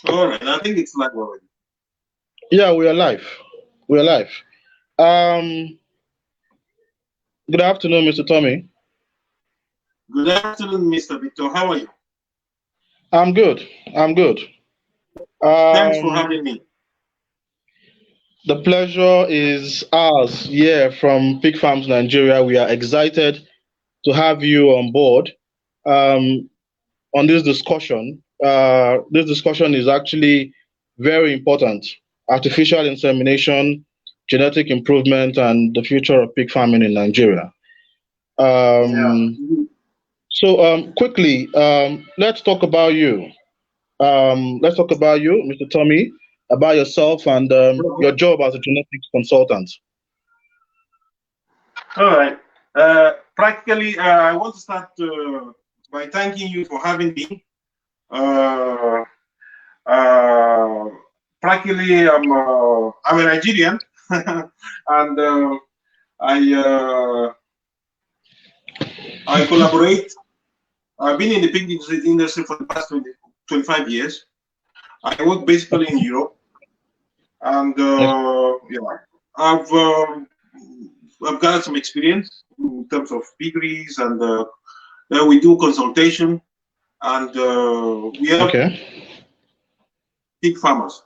All right, I think it's live already. Yeah, we are live. We are live. Um, Good afternoon, Mr. Tommy. Good afternoon, Mr. Victor. How are you? I'm good. I'm good. Thanks for Um, having me. the pleasure is ours. Yeah, from Pig Farms Nigeria. We are excited to have you on board um, on this discussion. This discussion is actually very important. Artificial insemination, genetic improvement, and the future of pig farming in Nigeria. Yeah. Um, quickly, let's talk about you. Let's talk about you, Mr. Tommy, about yourself and your job as a genetics consultant. All right. Practically, I want to start by thanking you for having me. Uh, uh, Practically, I'm a Nigerian, and I I collaborate. I've been in the pig industry for the past 25 years. I work basically in Europe, and yeah, I've um, I've got some experience in terms of piggeries, and we do consultation, and we help Okay. pig farmers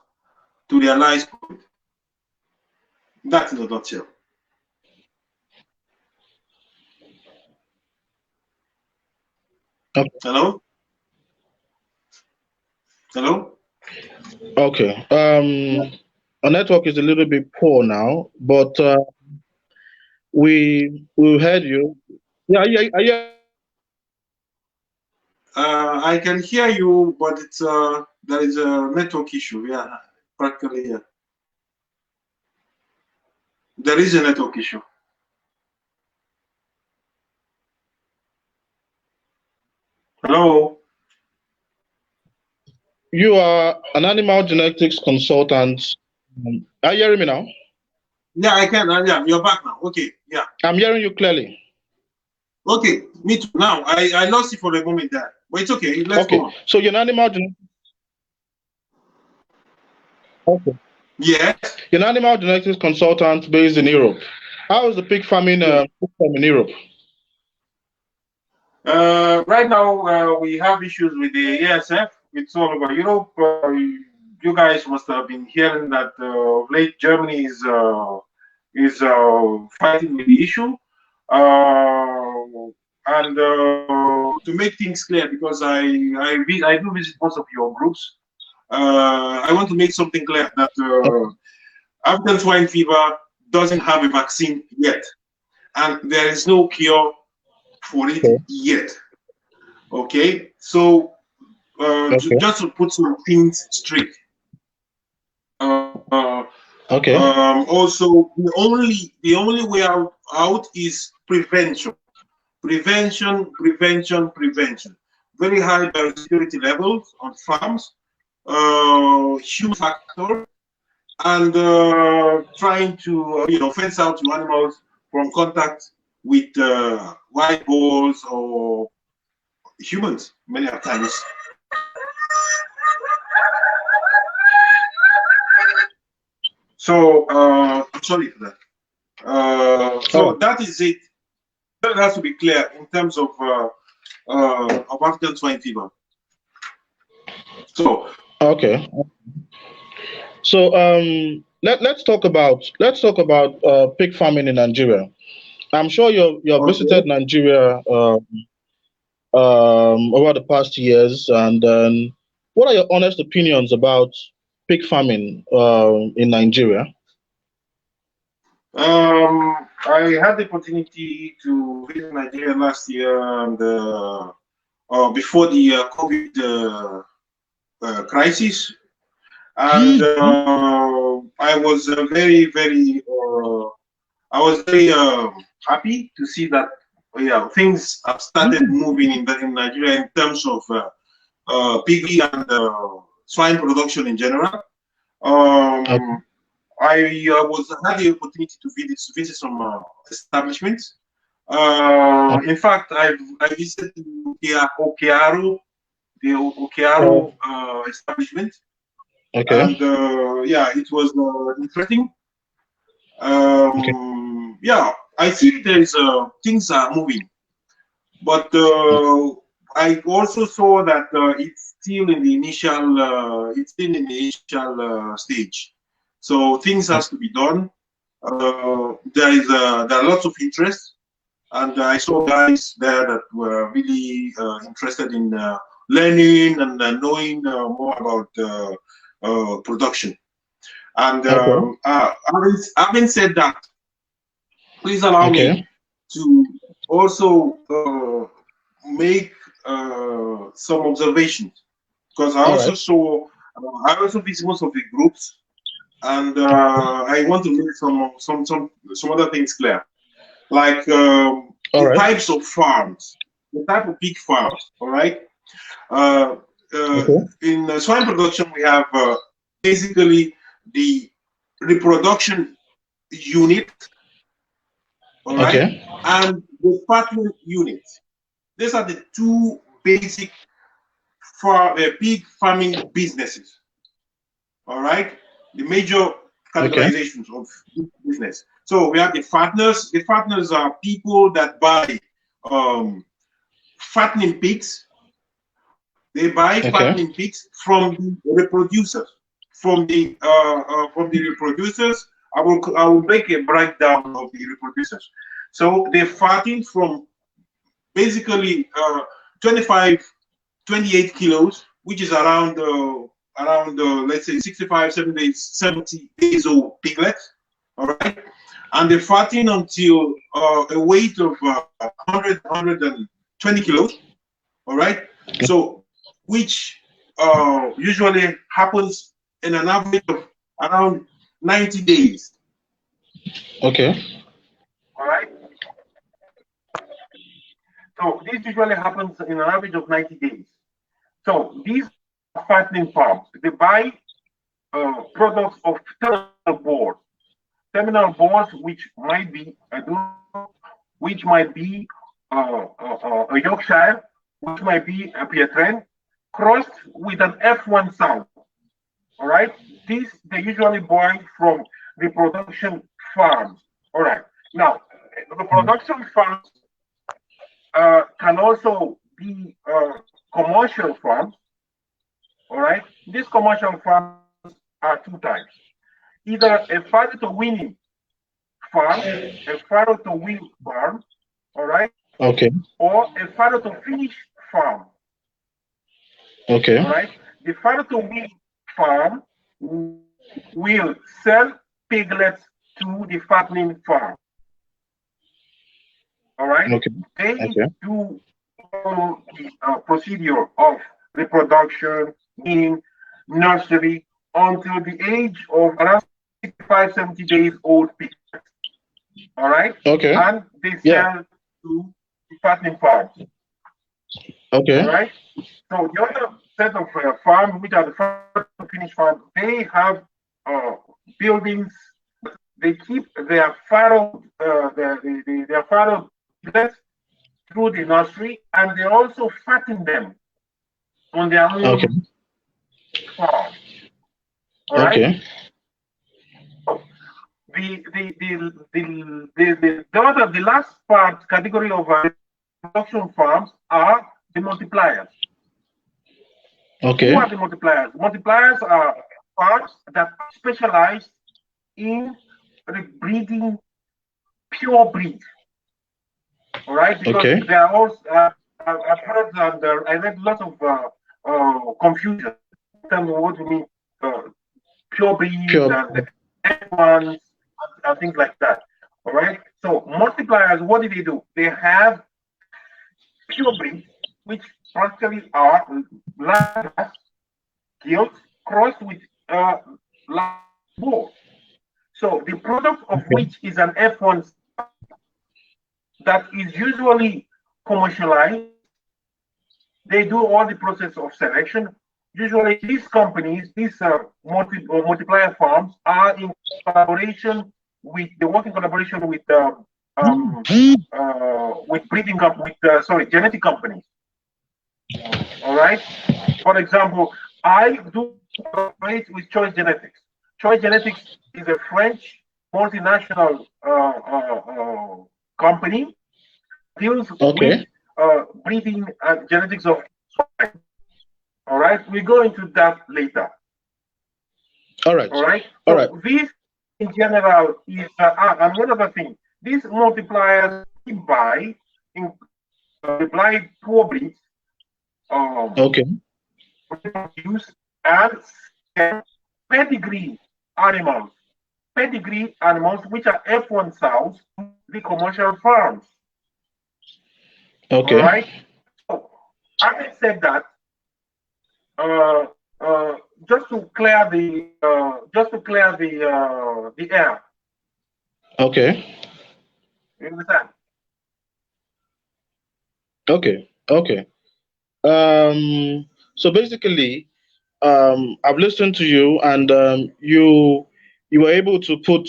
to realize profit. That in a nutshell. Okay. Hello, hello. Okay. Yeah. Our network is a little bit poor now, but we heard you. Yeah. Yeah. I can hear you, but it's there is a network issue. Yeah, practically, yeah. There is a network issue. Hello. You are an animal genetics consultant. Are you hearing me now? Yeah, I can. Yeah, you're back now. Okay. Yeah. I'm hearing you clearly. Okay. Me too. Now I lost you for a moment there, but it's okay. Let's go Okay. on. So you're an animal okay. Yes. You're an animal genetics consultant based in Europe. How is the pig farming Yes. system in Europe? Right now, we have issues with the ASF. It's all over Europe. You guys must have been hearing that late Germany is fighting with the issue. And to make things clear, because I do visit most of your groups, I want to make something clear that African swine fever doesn't have a vaccine yet, and there is no cure for it Okay. yet. Okay, so Okay. just to put some things straight. Okay. Also, the only way out is prevention, prevention. Very high biosecurity levels on farms, human factor, and trying to fence out your animals from contact with wild boars or humans many a times. So sorry for that. All So right. that is it. That has to be clear in terms of African swine fever. So Okay. So let's talk about pig farming in Nigeria. I'm sure you've okay. visited Nigeria over the past years, and what are your honest opinions about pig farming in Nigeria? I had the opportunity to visit Nigeria last year, and before the COVID crisis, and I was very happy to see that things have started moving in Nigeria in terms of piggery and swine production in general. Okay. Um, I had the opportunity to visit some establishments. In fact, I visited the Okearo establishment. Okay. And yeah, it was interesting. Okay. Yeah, I see there's things are moving, but I also saw that it's still in the initial stage. So things has to be done. There are lots of interest, and I saw guys there that were really interested in learning and knowing more about production. And Okay. having said that, please allow me Okay. to also make some observations, because All right. I also visit most of the groups, and I want to make some other things clear, like All the right. types of farms, the type of pig farms. All right. Uh, Okay. in swine production, we have basically the reproduction unit, all right, Okay. and the fattening unit. These are the two basic pig farming businesses, all right, the major Okay. categorizations of business. So we have the fatteners. The fatteners are people that buy um, fattening pigs. They buy Okay. fattening pigs from the reproducers. From the reproducers, I will make a breakdown of the reproducers. So they fatten from basically 25, 28 kilos, which is around let's say 65, 70 days old piglets. All right, and they fatten until a weight of 120 kilos. All right, so which usually happens in an average of around 90 days. Okay. All right, so this usually happens in an average of 90 days. So these are fattening farms. They buy products of terminal boards. Terminal boards, which might be which might be a Yorkshire, which might be a Pietren, crossed with an F1 sound. All right, these they usually buy from the production farms. All right, now the production farms can also be commercial farms. All right, these commercial farms are two types: either a farrow to winning farm, a farrow to win farm, all right, Okay. or a farrow to finish farm, all Okay. right. The farrow to win farm will sell piglets to the fattening farm, all right. Okay. They Okay. do all the procedure of reproduction, meaning nursery, until the age of around 65, 70 days old piglets, all right, Okay. and they Yeah. sell to the fattening farms, all Okay. right. So the other set of farms, which are the farm to finish farms, they have uh, buildings. They keep their farrowed piglets through the nursery, and they also fatten them on their Okay. own farm. All right. Okay. So the last part category of production farms are the multipliers. Who Okay. are the multipliers? Multipliers are farms that specialize in breeding pure breed. All right, because Okay. there are also I've heard and I read lots of confusion. Tell me what you mean pure breed Pure. and F1s and things like that. All right. So multipliers, what do? They have pure breeds, which practically are land gills crossed with large boar. So the product of Okay. which is an F1 that is usually commercialized. They do all the process of selection. Usually, these companies, these multiplier farms, are in collaboration they work in collaboration with breeding up with genetic companies. All right. For example, I do Operate with Choice Genetics. Choice Genetics is a French multinational company, deals with Okay. breeding and genetics of swine. All right, we go into that later. All right. All right, All right. so this in general is, and one other thing, these multipliers we buy, we buy poor breeds, um, Okay. reproduce and sell pedigree animals, pedigree animals which are F1 sows to the commercial farms. All Okay. right. So, having said that, uh, uh, just to clear the air. Okay. You understand? Okay. Okay. So basically, I've listened to you, and you were able to put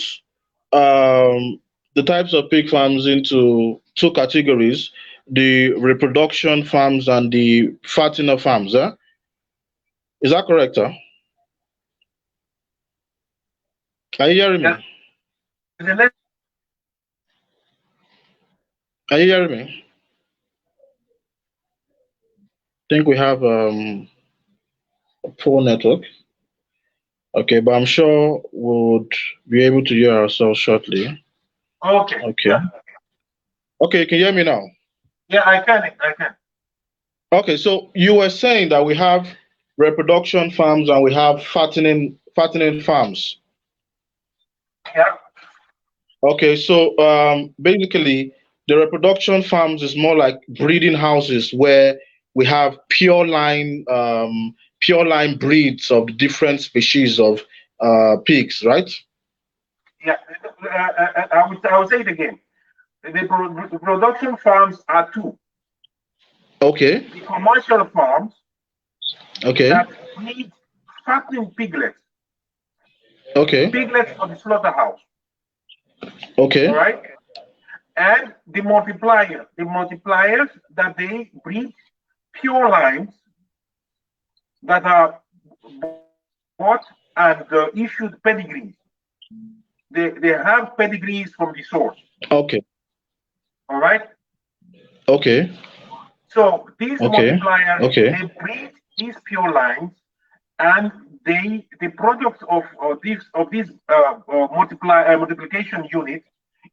the types of pig farms into two categories: the reproduction farms and the fattener farms. Is that correct? Are you hearing Yes. me? The next, Are you hearing me? I think we have a poor network. Okay, but I'm sure we'll be able to hear ourselves shortly. okay. Okay. Yeah. Okay, can you hear me now? Yeah, I can. I can. Okay, so you were saying that we have reproduction farms and we have fattening farms. Yeah. Okay, so basically the reproduction farms is more like breeding houses where we have pure line breeds of different species of pigs, right? Yeah. I will say it again. The production farms are two. Okay, The commercial farms okay, that breed fattening piglets, okay, piglets for the slaughterhouse. All okay, right. And the multipliers that they breed pure lines that are bought and issued pedigrees. They have pedigrees from the source. okay, All right. okay, So these okay, multipliers okay, they breed these pure lines, and the product of this multiplication unit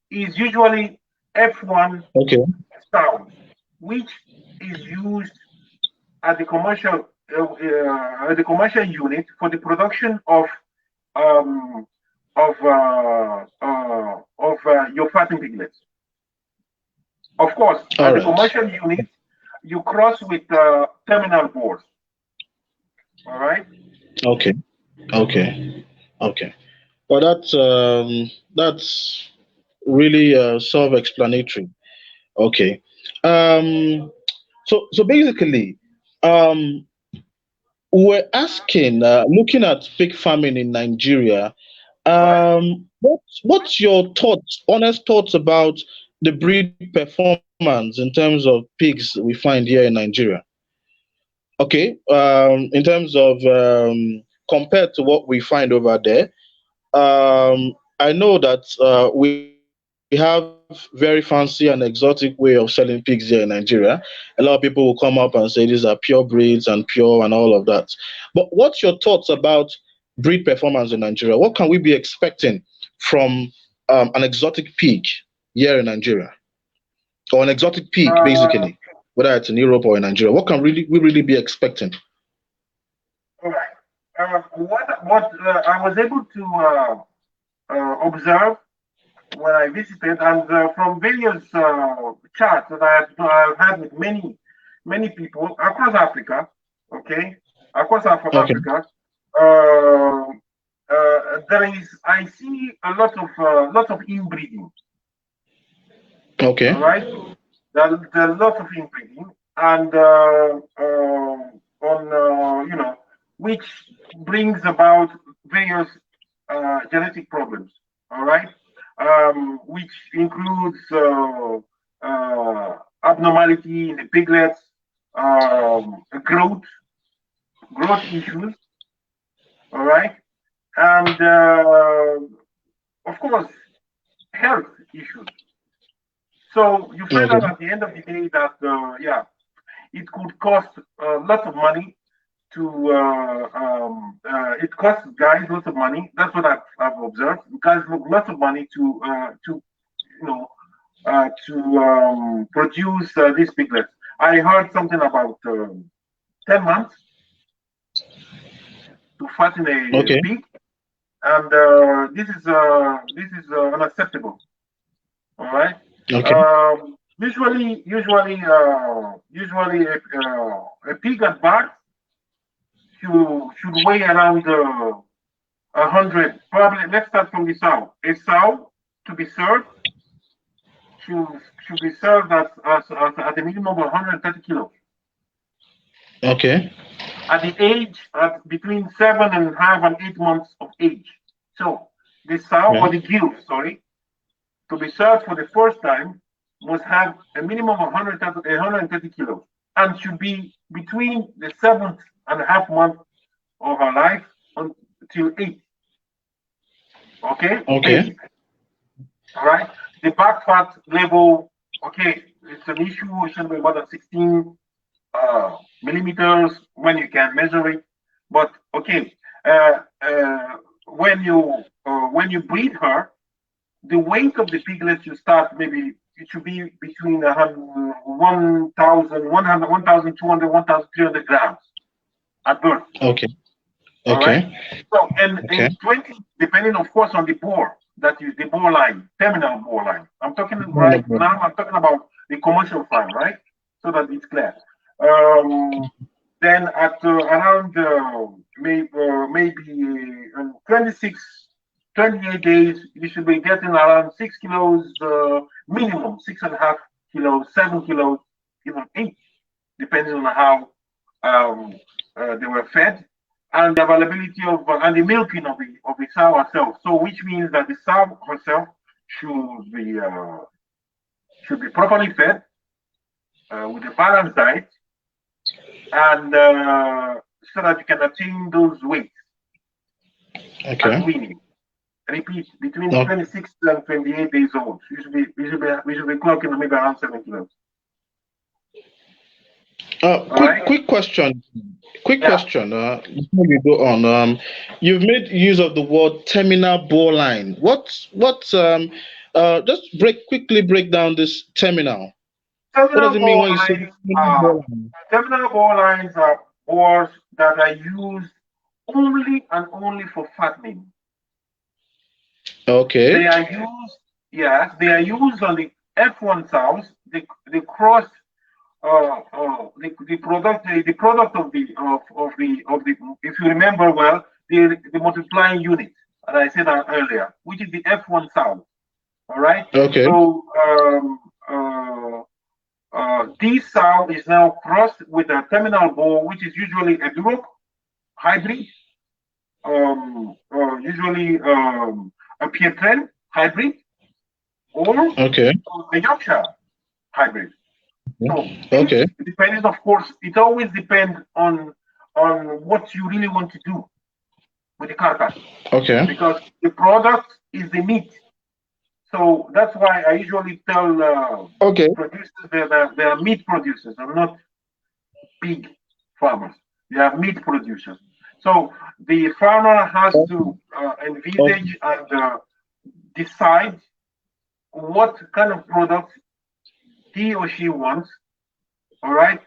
is usually F1 okay. sound, which is used at the commercial unit for the production um, your fattening piglets. Of course, All at the right. commercial unit, you cross with terminal boards. All right. Okay, okay, okay. Well, that's really self-explanatory. Okay. Um, so basically, um, we're asking, looking at pig farming in Nigeria. All right. What's your thoughts, honest thoughts about the breed performance in terms of pigs we find here in Nigeria? Okay. In terms of compared to what we find over there, I know that we have very fancy and exotic way of selling pigs here in Nigeria. A lot of people will come up and say these are pure breeds and pure and all of that. But what's your thoughts about breed performance in Nigeria? What can we be expecting from an exotic pig here in Nigeria, or an exotic pig, Uh, basically, whether it's in Europe or in Nigeria? What can we really be expecting? all right. What I was able to observe when I visited, and from various chats that I've had with many people across Africa, okay, across Okay. Africa, uh, I see a lot of inbreeding. Okay. All right, there are lots of inbreeding, and on which brings about various genetic problems. All right, which includes abnormality in the piglets, growth issues, All right, and of course, health issues. So you find Okay. out at the end of the day that yeah, it could cost lots of money to it costs guys lots of money. That's what I've observed. Guys lots of money to you know to produce these piglets. I heard something about 10 months to fatten a Okay. pig, and this is unacceptable. All right. Okay. Usually a pig at birth should weigh around 100. Probably, let's start from the sow. A sow to be served should should be served at a minimum of 130 kilos. Okay. At the age at between 7.5 and 8 months of age. So the sow or Yeah. the gill, sorry, to be served for the first time must have a minimum of 130 kilos and should be between the seventh and a half month of her life until eight. Okay, Okay. eight. All right. The back fat level, okay, it's an issue. It shouldn't be more than 16 millimeters when you can measure it. But okay, uh, uh, when you breed her, the weight of the piglet should start maybe it should be between 1,200 grams at birth. Okay. All right. Okay. So and Okay. in 20, depending of course on the bore that is the bore line, terminal bore line. I'm talking right now. I'm talking about the commercial farm, right? So that it's clear. Um, then at around maybe 26, 28 days, you should be getting around 6 kilos minimum, 6.5 kilos, 7 kilos, even 8, depending on how they were fed and the availability of and the milking of the sow herself. So, which means that the sow herself should be properly fed with a balanced diet, and so that you can attain those weights at Okay. weaning. Repeat, between No. 26 and 28 days old, we should be clocking maybe around 7 kilos. All Quick, right? quick question. Quick Yeah. question. Before we go on, you've made use of the word terminal bore line. Just quickly break down this terminal. What does Terminal it mean bore when you say lines terminal are bore line? terminal bore lines are bores that are used only and only for fattening. They Okay. are used, yes, they are used on the F1 sows, the cross, the product of the, if you remember well, the multiplying unit, as I said earlier, which is the F1 sow. All right. Okay. So this sow is now crossed with a terminal bull, which is usually a Duroc hybrid, usually a Pietren hybrid, or Okay. a Yorkshire hybrid. So this Okay. depends, of course, it always depends on what you really want to do with the carcass, Okay. because the product is the meat. So that's why I usually tell Okay. producers they are meat producers and not pig farmers. They are meat producers. So the farmer has to Okay. envisage and decide what kind of product he or she wants, all right,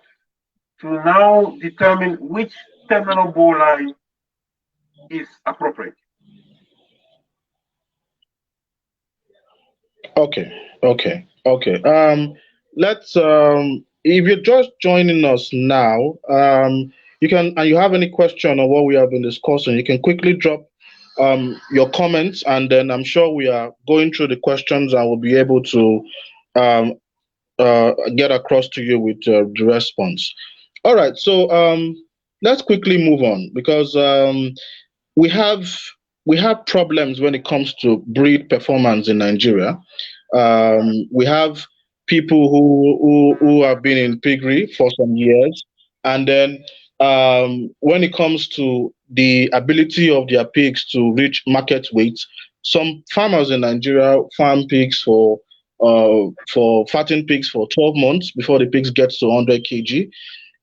to now determine which terminal bore line is appropriate. Okay. Okay. Okay. Let's if you're just joining us now, you can and you have any question on what we have been discussing, you can quickly drop your comments, and then I'm sure we are going through the questions and we'll be able to um get across to you with the response. All right, so let's quickly move on because we have we have problems when it comes to breed performance in Nigeria. We have people who have been in piggery for some years, and then when it comes to the ability of their pigs to reach market weight. Some farmers in Nigeria farm pigs for fattened pigs for 12 months before the pigs get to 100 kg.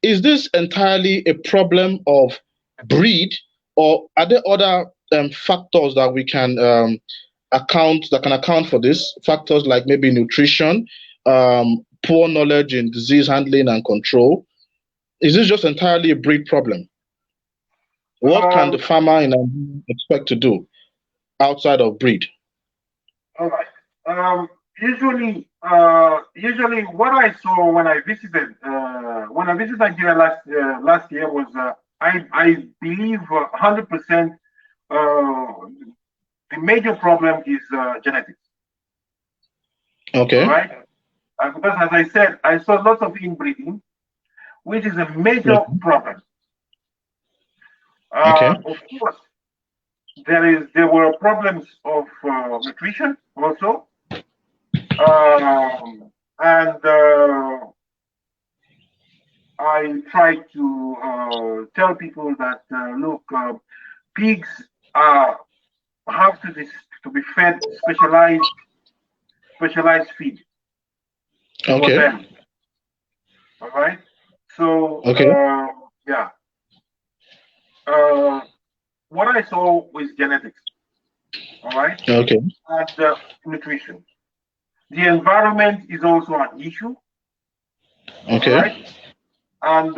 Is this entirely a problem of breed, or are there other factors that we can account for this? Factors like maybe nutrition, poor knowledge in disease handling and control. Is this just entirely a breed problem? What can the Um, farmer in Nigeria expect to do outside of breed? all right. Usually, what I saw when I visited Nigeria last year was I believe 100% the major problem is genetics. All Okay. right, because as I said, I saw lots of inbreeding, which is a major Okay. problem. Okay. Of course, there were problems of nutrition also, and I try to tell people that look, pigs uh, have to be fed specialized feed for Okay. them. All right. So Okay. yeah, uh, what I saw was genetics. All right, Okay. and nutrition. The environment is also an issue. All Okay. right, and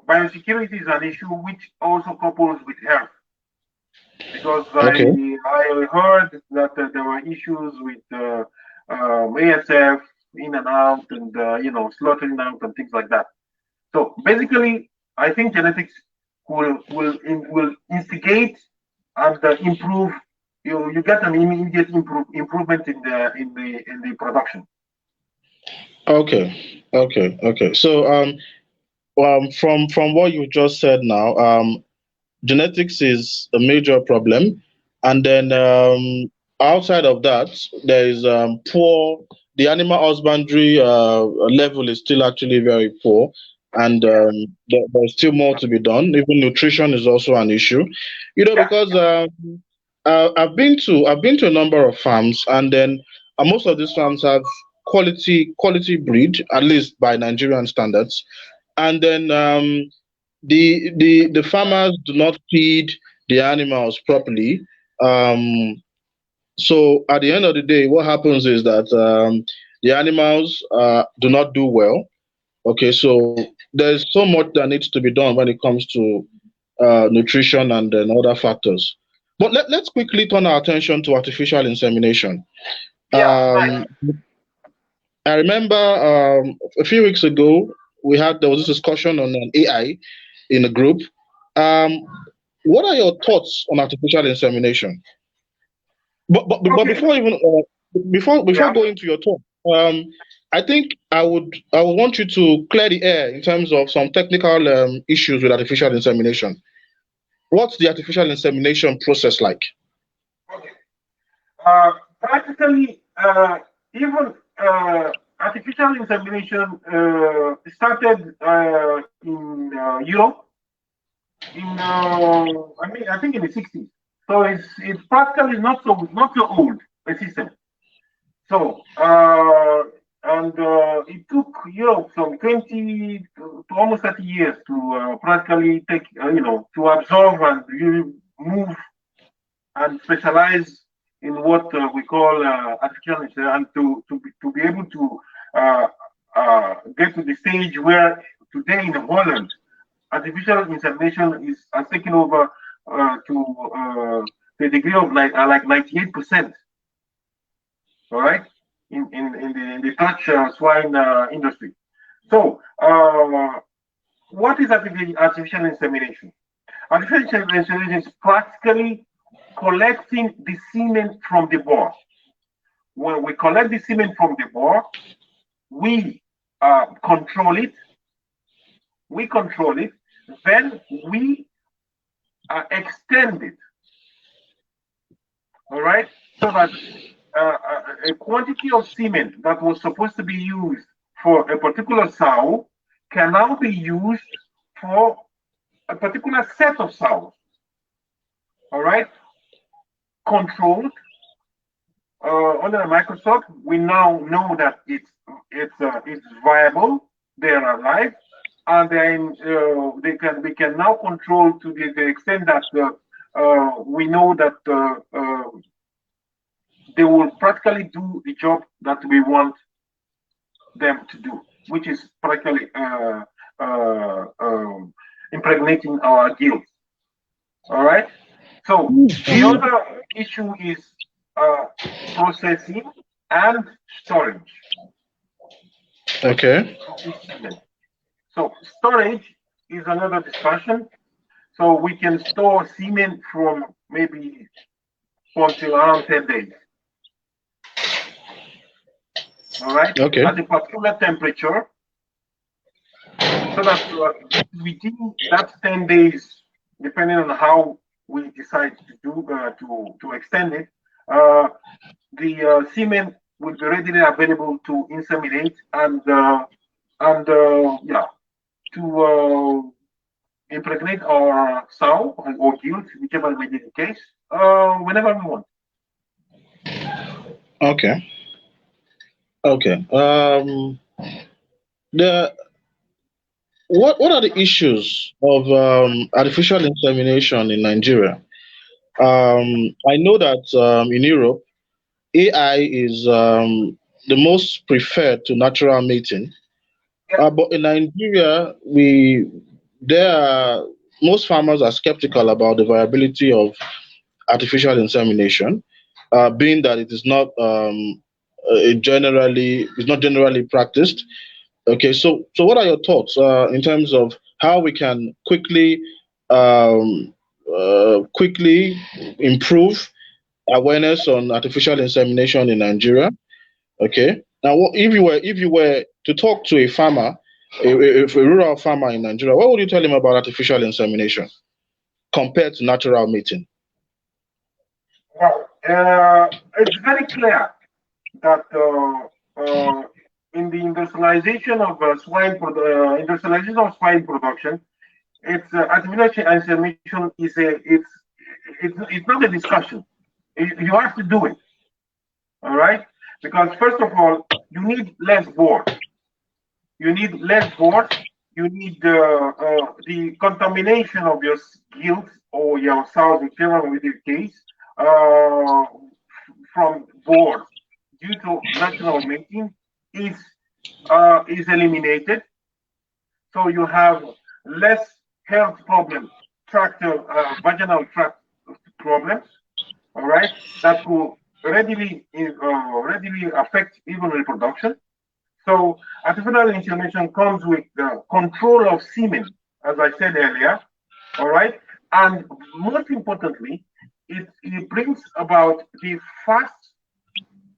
biosecurity is an issue which also couples with health, because Okay. I heard that there were issues with ASF in and out, and slaughtering out and things like that. So basically, I think genetics will instigate and improve. You get an immediate improvement in the production. Okay. Okay. Okay. So from what you just said now, genetics is a major problem, and then outside of that, there is poor. The animal husbandry level is still actually very poor, and Yeah, there's still more to be done. Even nutrition is also an issue, yeah, because I've been to a number of farms, and then most of these farms have quality breed, at least by Nigerian standards, and then the farmers do not feed the animals properly. Um, so at the end of the day, what happens is that the animals do not do well. Okay, so there's so much that needs to be done when it comes to nutrition and then other factors. But let's quickly turn our attention to artificial insemination. yeah. Nice. Um, I remember a few weeks ago there was this discussion on an AI in a group. Um, what are your thoughts on artificial insemination? But Okay. before even before Yeah. going to your thoughts, I think I would want you to clear the air in terms of some technical issues with artificial insemination. What's the artificial insemination process like? Okay. Practically, even artificial insemination started in Europe I think in the 60s. So it's practically not so old a system. So and it took Europe some 20 to almost 30 years to practically take to absorb and really move and specialize in what we call artificial intelligence, and to be able to uh, get to the stage where today in Holland, artificial insemination has taken over to the degree of like 98%. All right, in the Dutch swine industry. So, what is artificial insemination? Artificial insemination is practically collecting the semen from the boar. When we collect the semen from the boar, we control it. We control it. Then we extend it. All right, so that a quantity of semen that was supposed to be used for a particular sow can now be used for a particular set of sows. All right, controlled under a microscope. We now know that it's viable. They are alive, and then we can now control to the extent that we know that they will practically do the job that we want them to do, which is practically impregnating our gills. All right. So the other issue is processing and storage. Okay. So storage is another discussion. So we can store semen from maybe until around 10 days. All right. Okay. At a particular temperature, so that within that 10 days, depending on how we decide to do to extend it, the semen will be readily available to inseminate and yeah, to impregnate our sow or gilt, whichever may be the case, whenever we want. Okay. Okay. The what are the issues of artificial insemination in Nigeria? I know that in Europe, AI is the most preferred to natural mating. But in Nigeria, there are most farmers are skeptical about the viability of artificial insemination, being that it is not generally practiced. Okay, so what are your thoughts in terms of how we can quickly improve awareness on artificial insemination in Nigeria? Okay. Now, if you were to talk to a farmer, a rural farmer in Nigeria, what would you tell him about artificial insemination compared to natural mating? Well, it's very clear that in the industrialization of swine production, it's artificial insemination is it's not a discussion. You have to do it, all right? Because first of all, you need less board. You need less board. You need the contamination of your guilt or your sows, whichever may be the case, from board due to natural mating is eliminated. So you have less health problems, vaginal tract problems, all right, that will readily affect even reproduction. So artificial insemination comes with the control of semen, as I said earlier, all right, and most importantly, it brings about the fast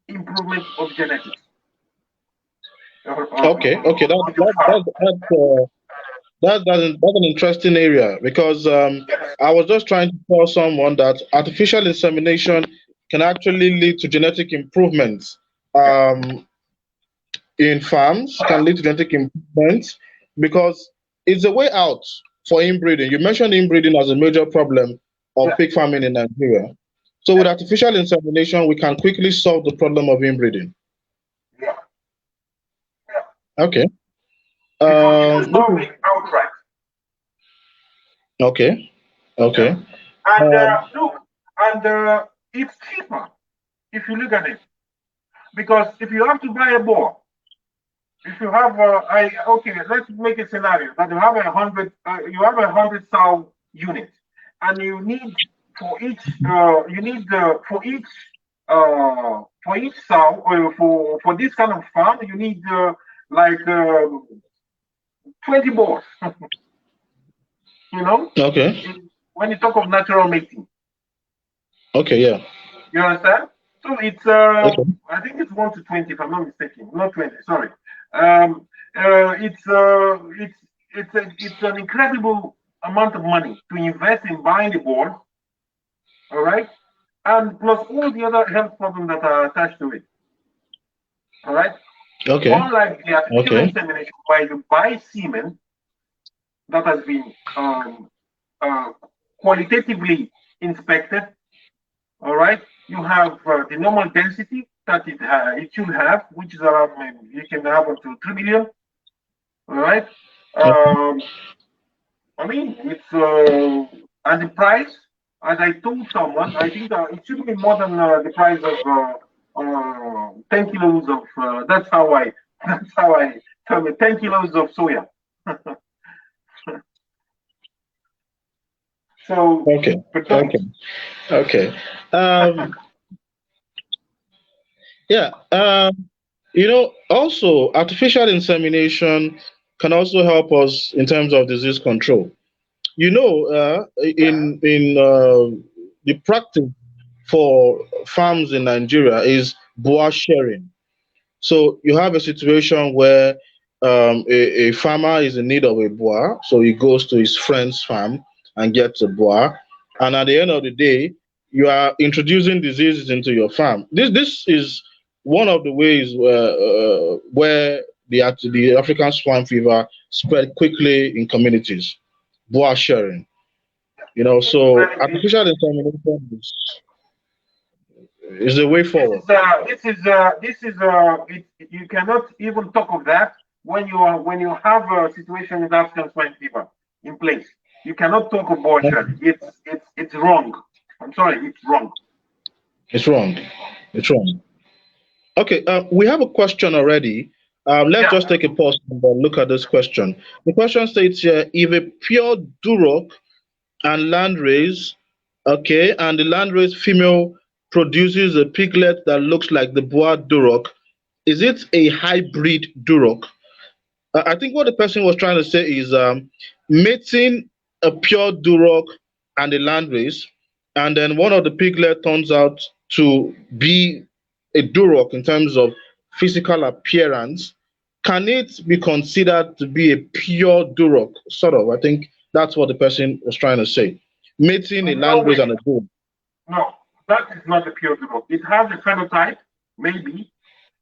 improvement of genetics. Okay, that's an interesting area because I was just trying to tell someone that artificial insemination can actually lead to genetic improvements in farms, can lead to genetic improvements because it's a way out for inbreeding. You mentioned inbreeding as a major problem of pig farming in Nigeria. So with artificial insemination, we can quickly solve the problem of inbreeding. Yeah. Okay. Solve it outright. Okay. Okay. And look, and it's cheaper if you look at it, because if you have to buy a boar, if you have okay, let's make a scenario that you have a hundred sow unit, and you need for each for each sow or for this kind of farm you need like 20 boars. You know? Okay. When you talk of natural mating. Okay, yeah. You understand? So it's Okay. I think it's 1 to 20 if I'm not mistaken. Not 20, sorry. It's an incredible amount of money to invest in buying the board, all right? And plus all the other health problems that are attached to it. All right? Okay. Unlike the artificial Okay. insemination, where you buy semen that has been uh, qualitatively inspected, all right, you have the normal density that it should have, which is around, you can have up to 3 million, all right. Okay. Um, I mean, it's and the price, as I told someone, I think it should be more than the price of 10 kilos of. That's how I. That's how I tell me 10 kilos of soya. So, Okay. but don't. Okay. Okay. Um, yeah. Also artificial insemination can also help us in terms of disease control. Yeah. In the practice for farms in Nigeria is boa sharing. So you have a situation where a farmer is in need of a boar, so he goes to his friend's farm and gets a boar, and at the end of the day, you are introducing diseases into your farm. This is one of the ways where the African swine fever spread quickly in communities. Boar sharing, This is so very big. artificial insemination is the way This forward. is you cannot even talk of that when you have a situation with African swine fever in place. You cannot talk of abortion. It's wrong. I'm sorry, it's wrong. It's wrong. It's wrong. Okay, we have a question already. Let's Yeah. just take a pause and look at this question. The question states here, if a pure Duroc and landrace, okay, and the landrace female produces a piglet that looks like the Bois Duroc, is it a hybrid Duroc? I think what the person was trying to say is mating a pure Duroc and a landrace, and then one of the piglet turns out to be a Duroc in terms of physical appearance. Can it be considered to be a pure Duroc? Sort of. I think that's what the person was trying to say. Mating a No landrace and way. a Duroc. No, that is not a pure Duroc. It has a phenotype, maybe.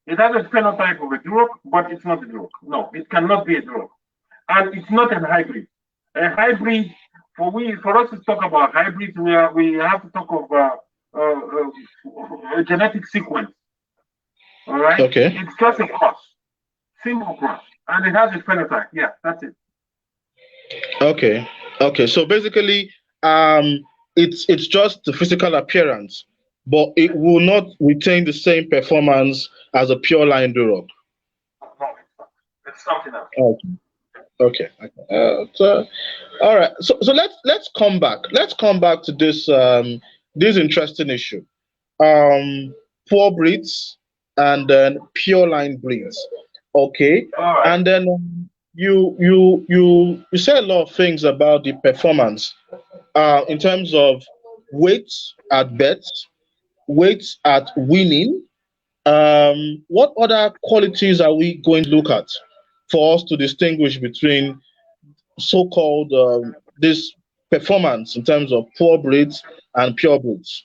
It has a phenotype of a Duroc, but it's not a Duroc. No, it cannot be a Duroc. And it's not a hybrid. A hybrid, for us to talk about hybrids, we have to talk of a genetic sequence. All right, Okay. it's just a cross, single cross, and it has a phenotype. Yeah, that's it. Okay. Okay. So basically, it's just the physical appearance, but it will not retain the same performance as a pure line Duroc. No, it's not. It's something else. Okay. Okay. Okay. All right. So let's come back. Let's come back to this interesting issue. Um, Poor breeds and then pure line breeds. Okay. All right. And then you say a lot of things about the performance in terms of weight at bets, weight at winning. What other qualities are we going to look at for us to distinguish between so-called this performance in terms of poor breeds and pure breeds?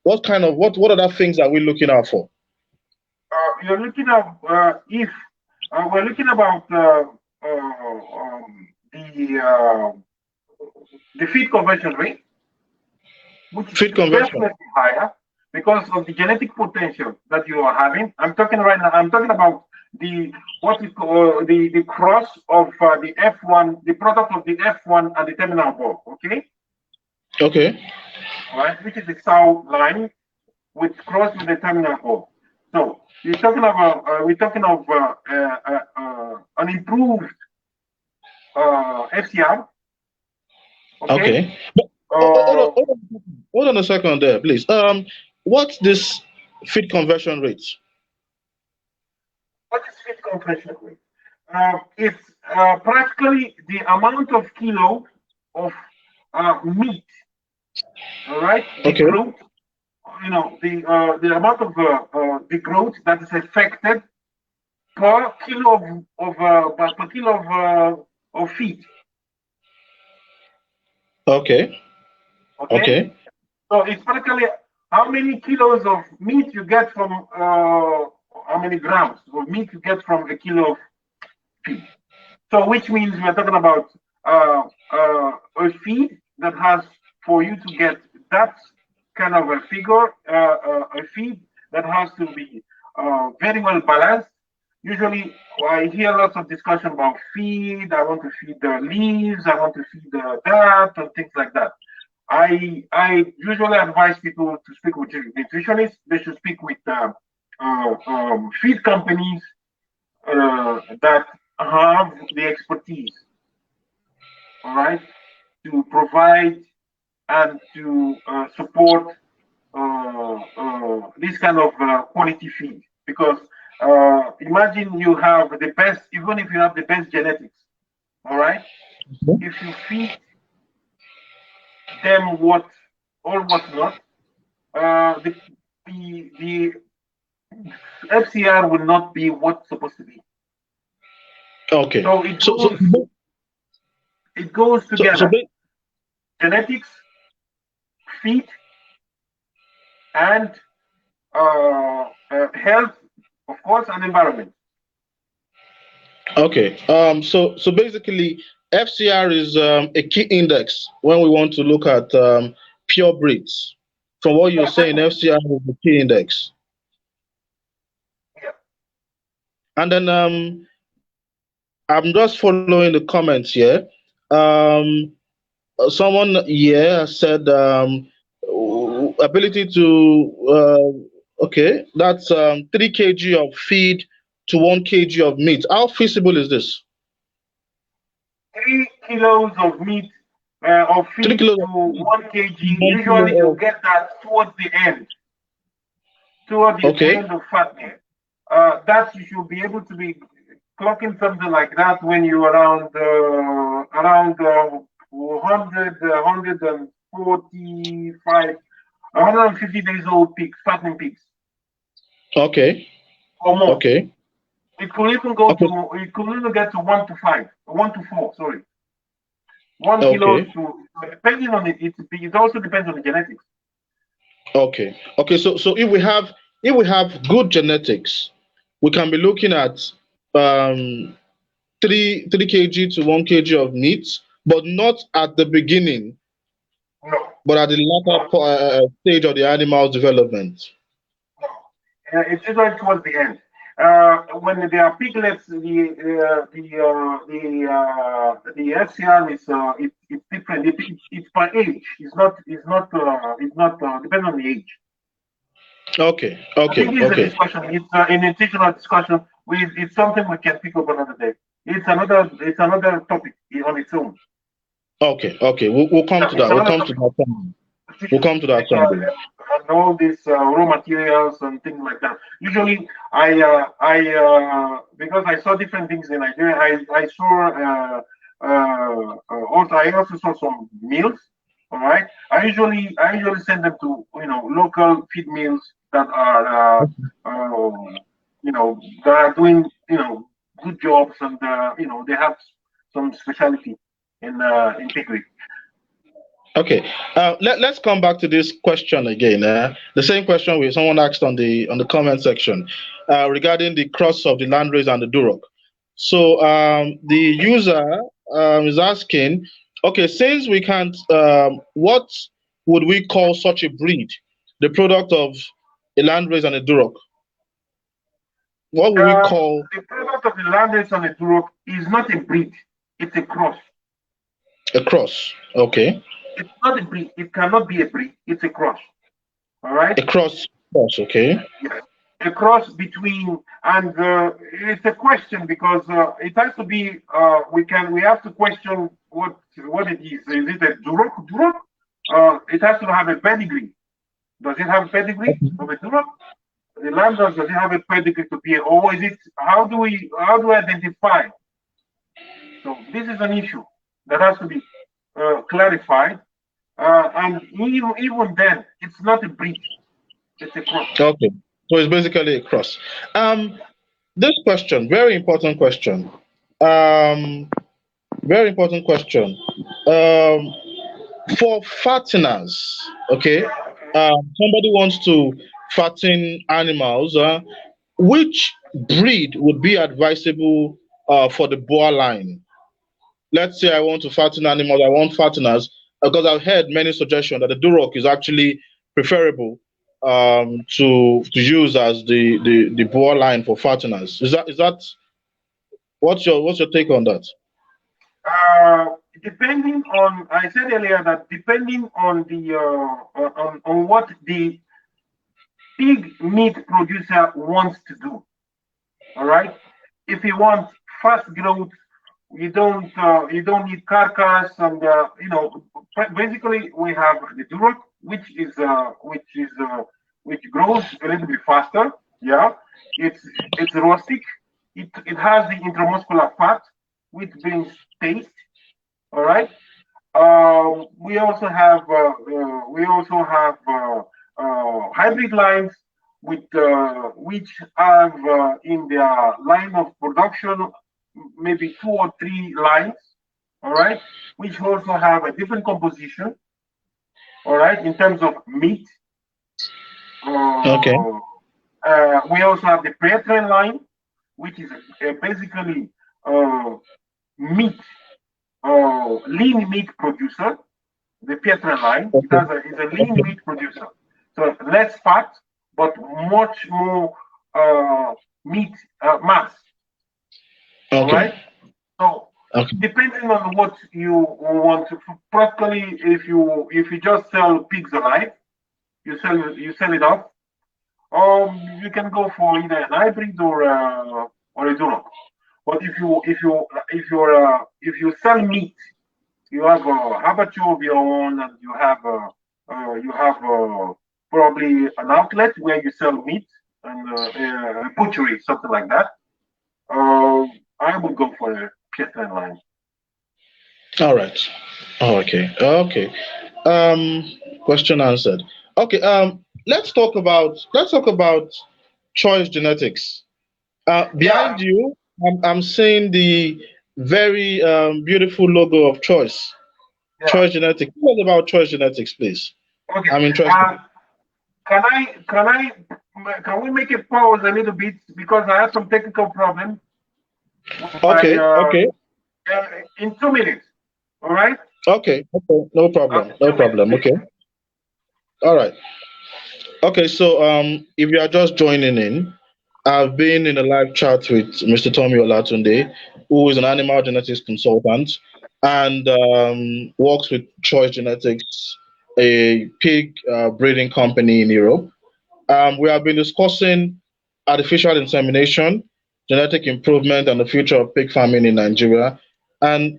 What other things are we looking out for? You're looking at if we're looking about the feed conversion rate, which is Feed conversion. definitely higher because of the genetic potential that you are having. I'm talking right now. I'm talking about the what we call the cross of the F1, the product of the F1 and the terminal ball. Okay, Okay. all right, which is the sow line with cross with the terminal ball. So you're talking about we're talking of an improved FCR. Okay. Okay. But Uh, hold on a second there, please. What's this feed conversion rate? what is feed conversion rate? It's practically the amount of kilo of meat, all right? The Okay. growth, the amount of the growth that is affected per kilo per kilo of feed. Okay. Okay, Okay. so it's practically how many kilos of meat you get from grams of meat you get from a kilo of feed. So which means we're talking about a feed that has, for you to get that kind of a figure, a feed that has to be very well balanced. Usually, I hear lots of discussion about feed. I want to feed the leaves. I want to feed the that and things like that. I usually advise people to speak with nutritionists. They should speak with feed companies that have the expertise, all right, to provide and to support this kind of quality feed. Because imagine you have the best, even if you have the best genetics, all right, if you feed them what's not, the FCR will not be what's supposed to be. Okay. So it goes together. Genetics, feed, and health, of course, and environment. Okay. So basically, FCR is a key index when we want to look at pure breeds. From what you're saying, FCR is the key index. Yeah. And then I'm just following the comments here. Someone here said ability to okay, that's 3 kg of feed to 1 kg of meat. How feasible is this? 3 kilos of meat of feed to 1 kg. Usually, you get that towards the end. Towards the end of fattening. That you should be able to be clocking something like that when you're around 100, 145, 150 days old pigs, fattening pigs. Okay. Or more. Okay. It could even go to, it could even get to 1 to 5, 1 to 4, sorry. 1 kilo to, depending on it, it also depends on the genetics. Okay. Okay. So if we have good genetics, we can be looking at 3 kg to 1 kg of meat, but not at the beginning. No. But at the latter stage of the animal's development. No. It's usually towards the end. When they are piglets, the FCR is it's different. It's by age. It's not depending on the age. Okay. I think it's a discussion. It's an intentional discussion. It's something we can pick up another day. It's another topic on its own. Okay. We'll come to that. We'll come to that. We'll come to that. And all these raw materials and things like that. Usually, because I saw different things in Nigeria, I also saw some meals. All right. I usually send them to local feed mills that are that are doing good jobs, and they have some specialty in piggery. Okay, let's come back to this question again. The same question someone asked on the comment section regarding the cross of the landrace and the Duroc. So the user is asking, okay, since we can't, what would we call such a breed? The product of a landrace and a Duroc. What would we call the product of the landrace and the Duroc? Is not a breed; it's a cross. A cross, okay. It's not a breed. It cannot be a breed. It's a cross. All right. A cross, okay. Yes. A cross between, and it's a question because it has to be. We have to question what it is. Is it a Duroc? It has to have a pedigree. Does it have a pedigree of a Duroc? The landrace, does it have a pedigree to be, or is it? How do we identify? So this is an issue that has to be clarified. And even then, it's not a breed; it's a cross. Okay, so it's basically a cross. This question, very important question. Very important question. For fatteners, okay. Somebody wants to fatten animals. which breed would be advisable for the boar line? Let's say I want to fatten animals, I want fatteners, because I've heard many suggestions that the Duroc is actually preferable to use as the boar line for fatteners. Is that what's your take on that? Uh, Depending on, I said earlier that depending on the on what the pig meat producer wants to do. All right. If you want fast growth, you don't need carcass, and basically we have the Duroc, which grows a little bit faster. Yeah, it's rustic. It has the intramuscular fat, which brings taste. All right. We also have hybrid lines which have in their line of production maybe two or three lines, all right, which also have a different composition, all right, in terms of meat. Okay. Uh, we also have the pre-train line, which is basically uh, meat, lean meat producer. The Pietran line Okay. is a lean meat producer, so less fat but much more meat mass. All Okay. right. So Okay. depending on what you want to, practically, if you just sell pigs alive, you sell it off. You can go for either an hybrid or a Duroc. But if you sell meat, you have a abattoir of your own, and you have probably an outlet where you sell meat, and a butchery, something like that. Uh, I would go for a Pietran line. All right. Oh, okay. Okay. Question answered. Okay. Let's talk about choice genetics. Yeah, Behind you, I'm seeing the very beautiful logo of Choice. yeah. Choice Genetics. Tell us about Choice Genetics, please. Okay. I'm interested. Uh, can we make it pause a little bit because I have some technical problem with my Okay. Okay. in 2 minutes. All right. Okay. Okay. No Okay. problem. No 2 minutes, problem. please. Okay. All right. Okay. So, if you are just joining in, I've been in a live chat with Mr. Tomi Olatunde, who is an animal genetics consultant and works with Choice Genetics, a pig breeding company in Europe. We have been discussing artificial insemination, genetic improvement, and the future of pig farming in Nigeria. And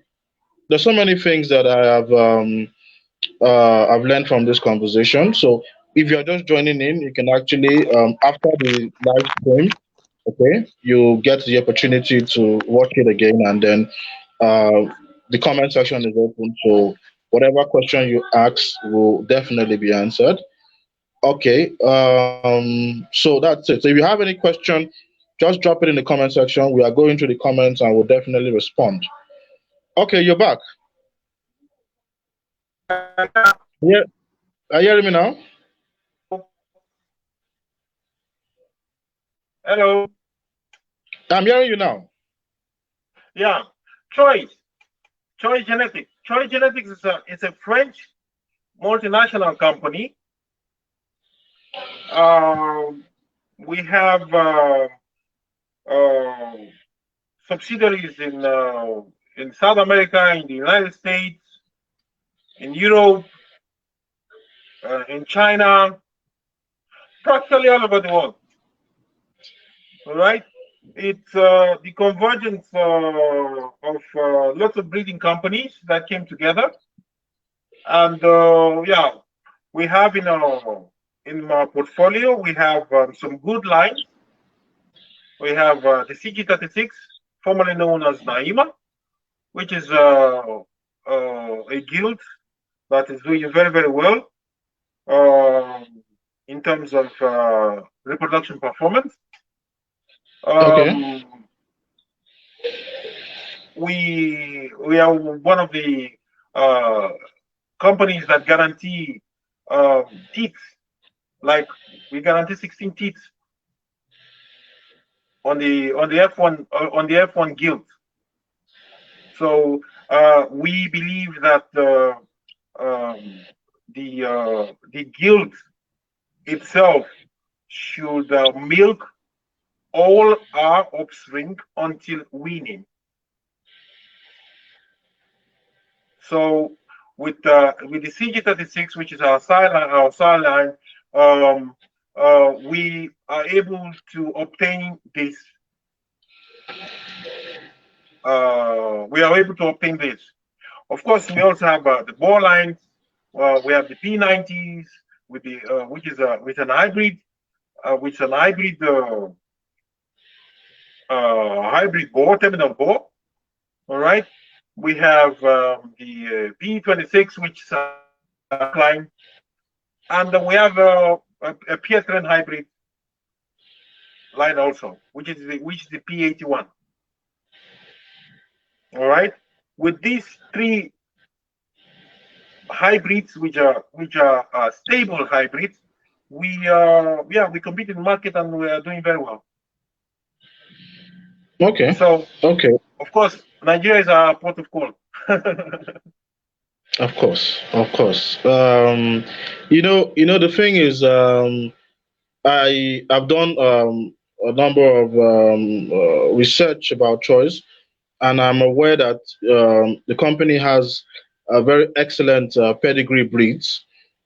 there's so many things that I've learned from this conversation. So if you're just joining in, you can actually after the live stream, okay, you get the opportunity to watch it again, and then the comment section is open. So whatever question you ask will definitely be answered. Okay, so that's it. So if you have any question, just drop it in the comment section. We are going through the comments and we'll definitely respond. Okay, you're back. Yeah, are you hearing me now? Hello. I'm hearing you now. Yeah. Choice. Choice Genetics. Choice Genetics is a French multinational company. We have uh, subsidiaries in South America, in the United States, in Europe, in China, practically all over the world. All right. It's the convergence of lots of breeding companies that came together, and yeah, we have in our portfolio we have some good lines. We have the CG36, formerly known as Naima, which is a guild that is doing very, very well in terms of reproduction performance. Okay. Um, we are one of the uh, companies that guarantee teeth, like we guarantee 16 teeth. F1 guilt. So we believe that the guilt itself should milk all our offspring until weaning. So with the CG36, which is our cell line, we are able to obtain this. We are able to obtain this. Of course, we also have the ball lines. We have the P90s with the which is with an hybrid, hybrid bore, terminal bore. All right. We have the P26, which is a backline, and we have a PSN hybrid line also, which is the P81. All right. With these three hybrids, which are stable hybrids, we compete in the market and we are doing very well. Okay. So okay. Of course, Nigeria is our port of call. Of course, of course. The thing is, I've done a number of research about choice, and I'm aware that the company has a very excellent pedigree breeds,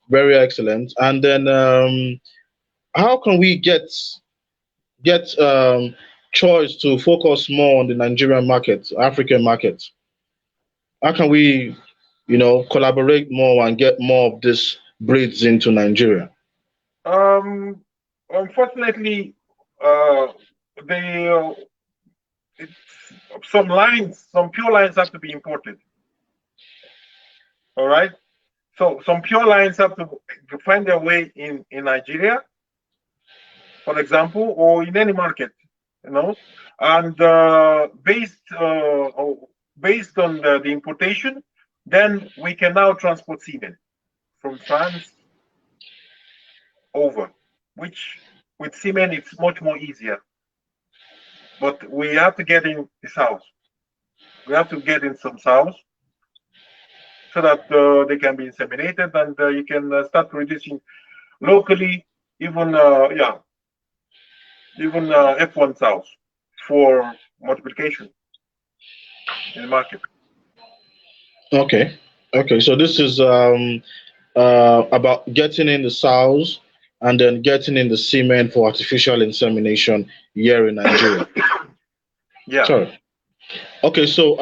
very excellent. And then, how can we get choice to focus more on the Nigerian market, African market? How can we, collaborate more and get more of these breeds into Nigeria? Um, Unfortunately, uh, some pure lines have to be imported. All right. So some pure lines have to find their way in Nigeria, for example, or in any market, and based on the importation, then we can now transport semen from France over, which with semen it's much more easier. But we have to get in the south. We have to get in some sows so that they can be inseminated and you can start producing locally, even F1 sows for multiplication in the market. Okay. Okay. So this is about getting in the sows and then getting in the semen for artificial insemination here in Nigeria. Yeah. Sorry. Okay. So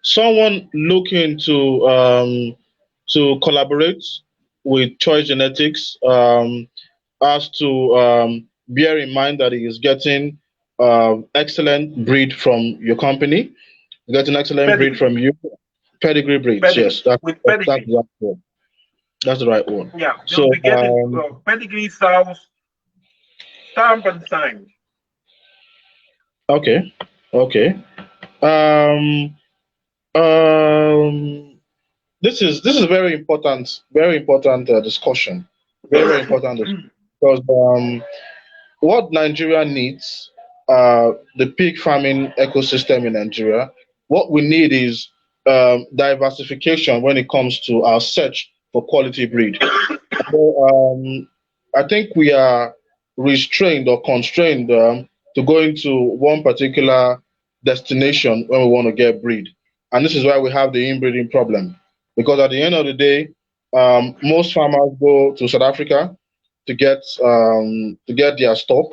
someone looking to collaborate with Choice Genetics has to bear in mind that he is getting excellent breed from your company, getting excellent breed from you. Pedigree breeds, yes, that's with that's pedigree. the right one. That's the right one. Yeah, So they'll be getting pedigree sows, stamp and signed. okay, okay. Um, this is very important discussion, very important because what Nigeria needs, the pig farming ecosystem in Nigeria, what we need is diversification when it comes to our search for quality breed. So, I think we are restrained or constrained to go into one particular destination when we want to get breed, and this is why we have the inbreeding problem. Because at the end of the day, most farmers go to South Africa to get their stock,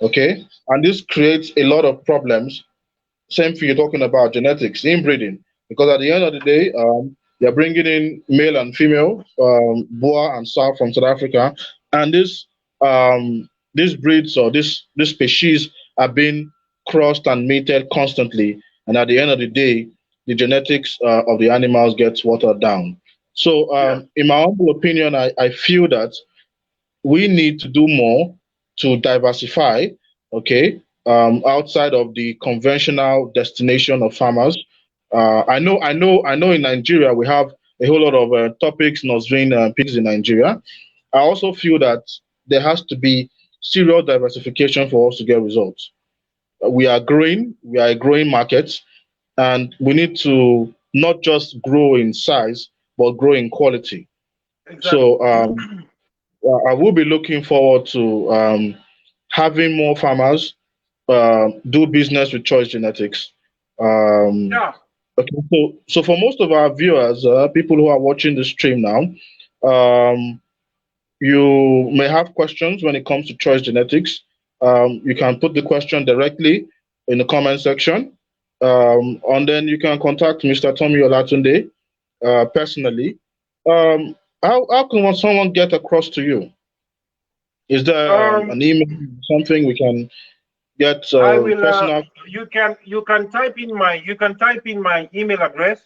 okay, and this creates a lot of problems. Same thing you're talking about genetics, inbreeding, because at the end of the day, they're bringing in male and female, boer and sow from South Africa, and these breeds or this species are being crossed and mated constantly, and at the end of the day, the genetics of the animals gets watered down. So, in my humble opinion, I feel that we need to do more to diversify, okay, outside of the conventional destination of farmers. I know. In Nigeria we have a whole lot of topics nurturing pigs in Nigeria. I also feel that there has to be serious diversification for us to get results. we are growing. We are a growing market, and we need to not just grow in size, but grow in quality. Exactly. So I will be looking forward to having more farmers do business with choice genetics. Um, Yeah. okay, so for most of our viewers, people who are watching the stream now, you may have questions when it comes to choice genetics. You can put the question directly in the comment section, and then you can contact Mr. Tomi Olatunde personally. How can someone get across to you? Is there an Um, email, something we can get I will. personal? You can type in my email address.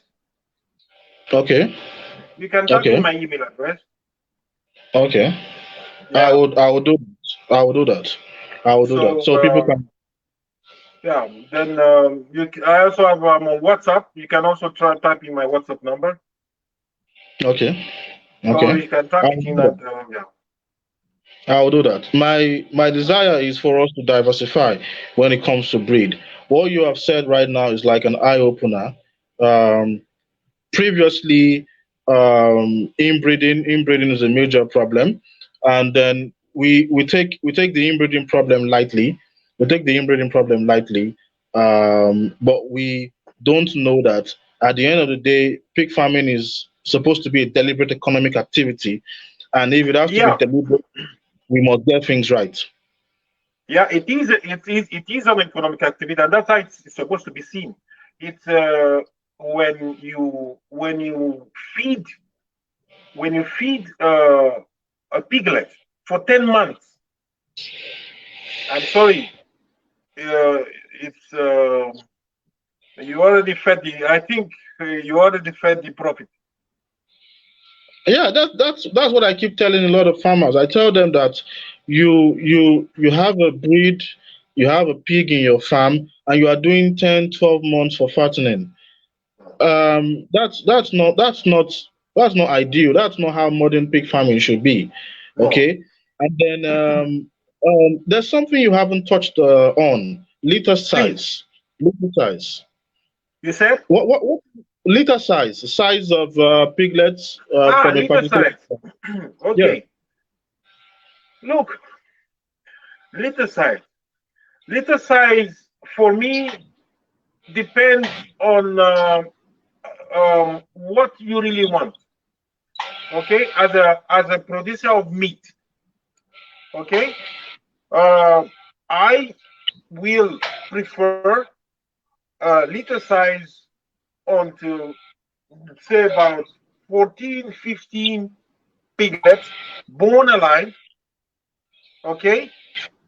Okay, You can type in okay, my email address. okay. Yeah. I would do that. I will do that. I will do that. So So people can. yeah. Then I also have on WhatsApp. You can also try type in my WhatsApp number. Okay, So okay. you can I type will it do in that. and yeah. I will do that. My desire is for us to diversify when it comes to breed. What you have said right now is like an eye opener. Um, Previously, inbreeding is a major problem, and then we take the inbreeding problem lightly. We take the inbreeding problem lightly, but we don't know that at the end of the day, pig farming is supposed to be a deliberate economic activity, and if it has to be Yeah. deliberate, we must get things right. Yeah. It is an economic activity, and that's how it's supposed to be seen. It's when you feed a piglet for 10 months. I'm sorry. It's you already fed the. I think you already fed the profit. Yeah, that's what I keep telling a lot of farmers. I tell them that you have a breed, you have a pig in your farm, and you are doing 10, 12 months for fattening. That's not ideal. That's not how modern pig farming should be. No. Okay, and then there's something you haven't touched on: litter Please. size. Litter size. You said What litter size? The size of piglets from a litter particular. size. Yeah. Okay. Look, litter size. Litter size for me depends on what you really want. Okay, as a producer of meat. Okay, uh, I will prefer litter size onto say about 14, 15 piglets born alive. Okay,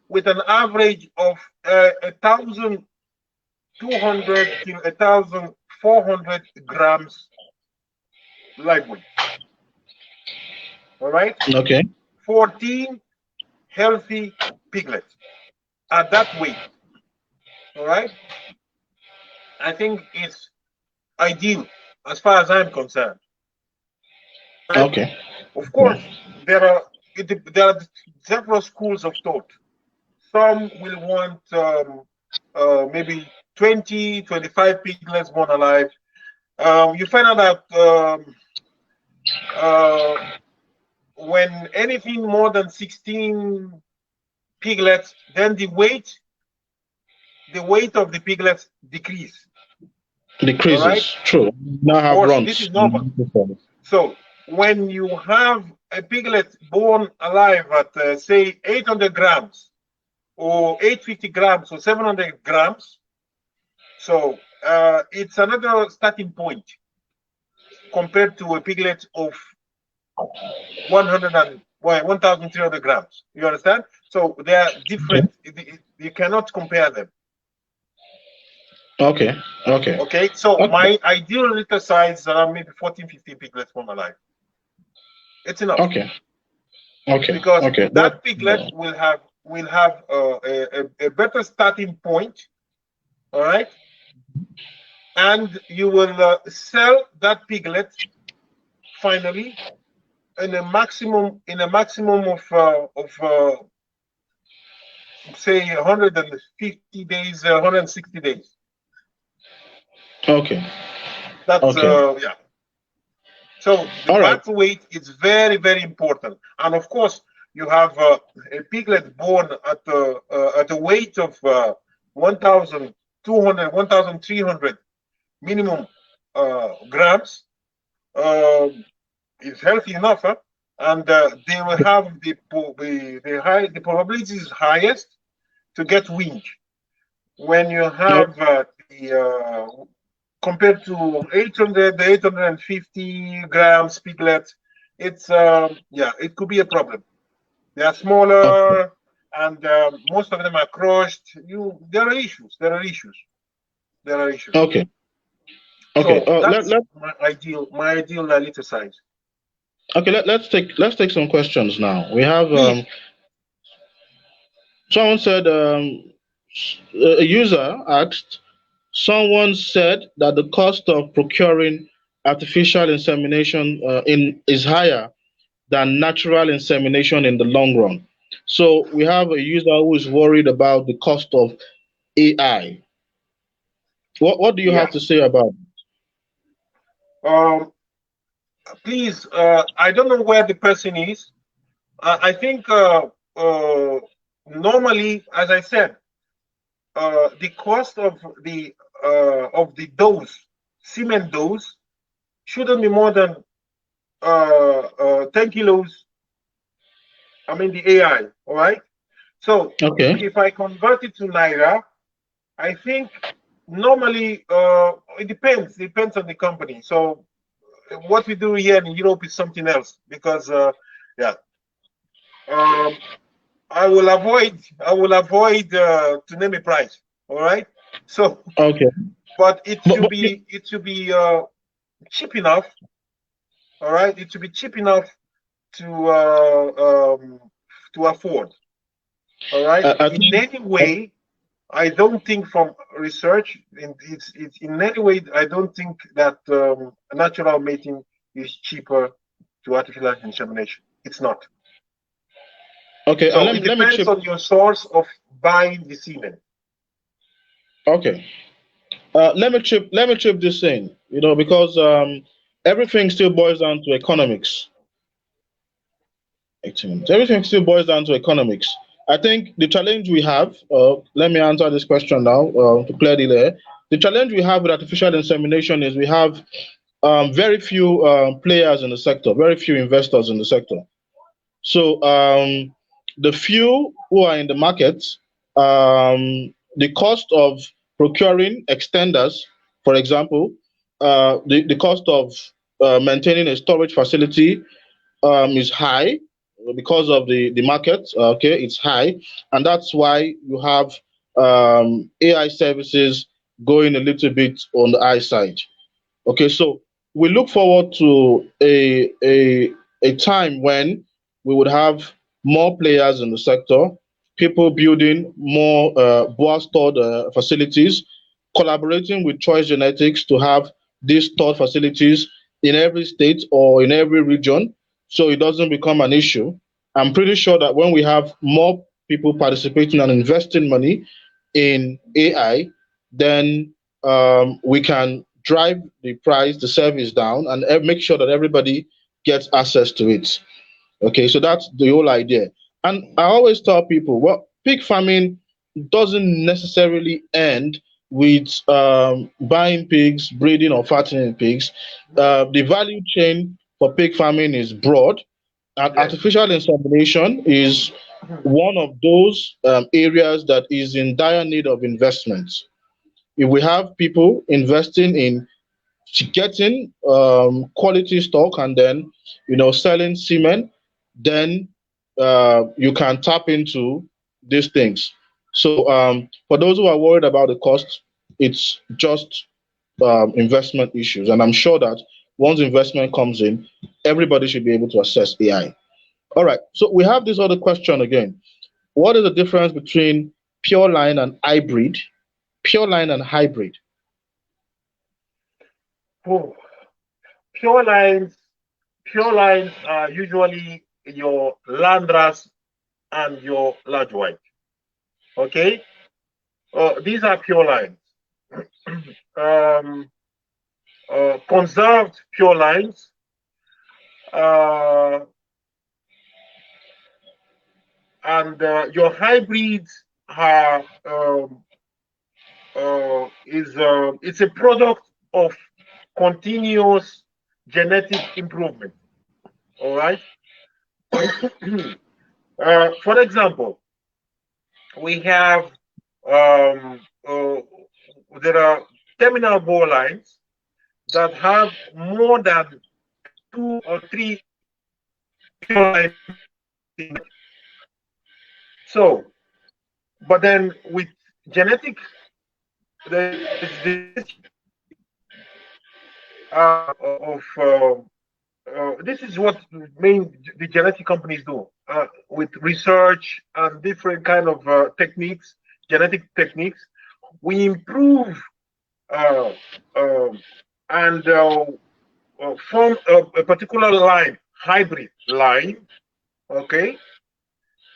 with an average of 1,200 to 1,400 grams live weight. All right, Okay. 14 healthy piglets at that weight. All right, I think it's ideal as far as I'm concerned. Right? Okay. Of course, there are several schools of thought. Some will want maybe 20, 25 piglets born alive. You find out that uh, when anything more than 16 piglets, then the weight of the piglets decrease. All right. Decreases. True. Now Of have course, this runs. is normal. So when you have a piglet born alive at say 800 grams or 850 grams or 700 grams, so it's another starting point compared to a piglet of 100 and 1,300 grams. You understand? So they are Okay. different. You cannot compare them. Okay. Okay. Okay. So Okay. my ideal litter size is around maybe 14, 15 piglets born alive. It's enough Okay. Okay. because Okay. That. that piglet will have a better starting point. All right. And you will sell that piglet finally in a maximum of say 150 days, 160 days. Okay. That's Okay. yeah. So the All right. birth weight is very, very important. And of course, you have a piglet born at a weight of 1,200, 1,300 minimum grams. Is healthy enough, huh? And they will have the probability is highest to get weaned when you No. have compared to 800, 850 grams piglets, it's yeah, it could be a problem. They are Okay. smaller, and most of them are crushed. There are issues. There are issues. There are issues. Okay. Okay. So Let that's let my ideal litter size. okay. Let's take some questions now. We have Please. someone said a user asked. Someone said that the cost of procuring artificial insemination is higher than natural insemination in the long run. So we have a user who is worried about the cost of AI. What do you Yeah. have to say about it? Um, Please, I don't know where the person is. I think normally, as I said, the cost of the dose, semen dose, shouldn't be more than 10 kilos. I mean the AI, all right. So Okay. if I convert it to naira, I think normally it depends on the company. So what we do here in Europe is something else because yeah. Um, I will avoid to name a price. All right. So, Okay. but But it should be cheap enough. All right. It should be cheap enough to to afford. All right. I In think any way, I don't think from research, it's in any way, I don't think that natural mating is cheaper to artificial insemination. It's not. okay. And So let it me let me depends chip. on your source of buying the semen. Okay. Let me chip this in. Because everything still boils down to economics. 18 minutes. Everything still boils down to economics. I think the challenge we have, let me answer this question now to clear the air. The challenge we have with artificial insemination is we have very few players in the sector, very few investors in the sector. So the few who are in the market, the cost of procuring extenders, for example, the cost of maintaining a storage facility is high because of the market. Okay, it's high, and that's why you have AI services going a little bit on the high side. Okay, so we look forward to a time when we would have more players in the sector, people building more boa stored facilities, collaborating with Choice Genetics to have these stored facilities in every state or in every region, so it doesn't become an issue. I'm pretty sure that when we have more people participating and investing money in AI, then we can drive the price, the service down, and make sure that everybody gets access to it. Okay, so that's the whole idea. And I always tell people, well, pig farming doesn't necessarily end with buying pigs, breeding or fattening pigs. The value chain for pig farming is broad, and Yes. artificial insemination is one of those areas that is in dire need of investment. If we have people investing in getting quality stock and then selling cement, then you can tap into these things. So for those who are worried about the cost, it's just investment issues, and I'm sure that once investment comes in, everybody should be able to access AI. All right, so we have this other question again. What is the difference between pure line and hybrid? Pure line and hybrid. Oh, pure lines, pure lines are usually your Landras and your large white. Okay, these are pure lines. Conserved pure lines. And your hybrids are it's a product of continuous genetic improvement. All right. For example, we have there are terminal bore lines that have more than 2 or 3 pure lines in them. So, but then with genetic, there is this this is what the genetic companies do with research and different kind of techniques, genetic techniques. We improve and form a particular line, hybrid line, okay,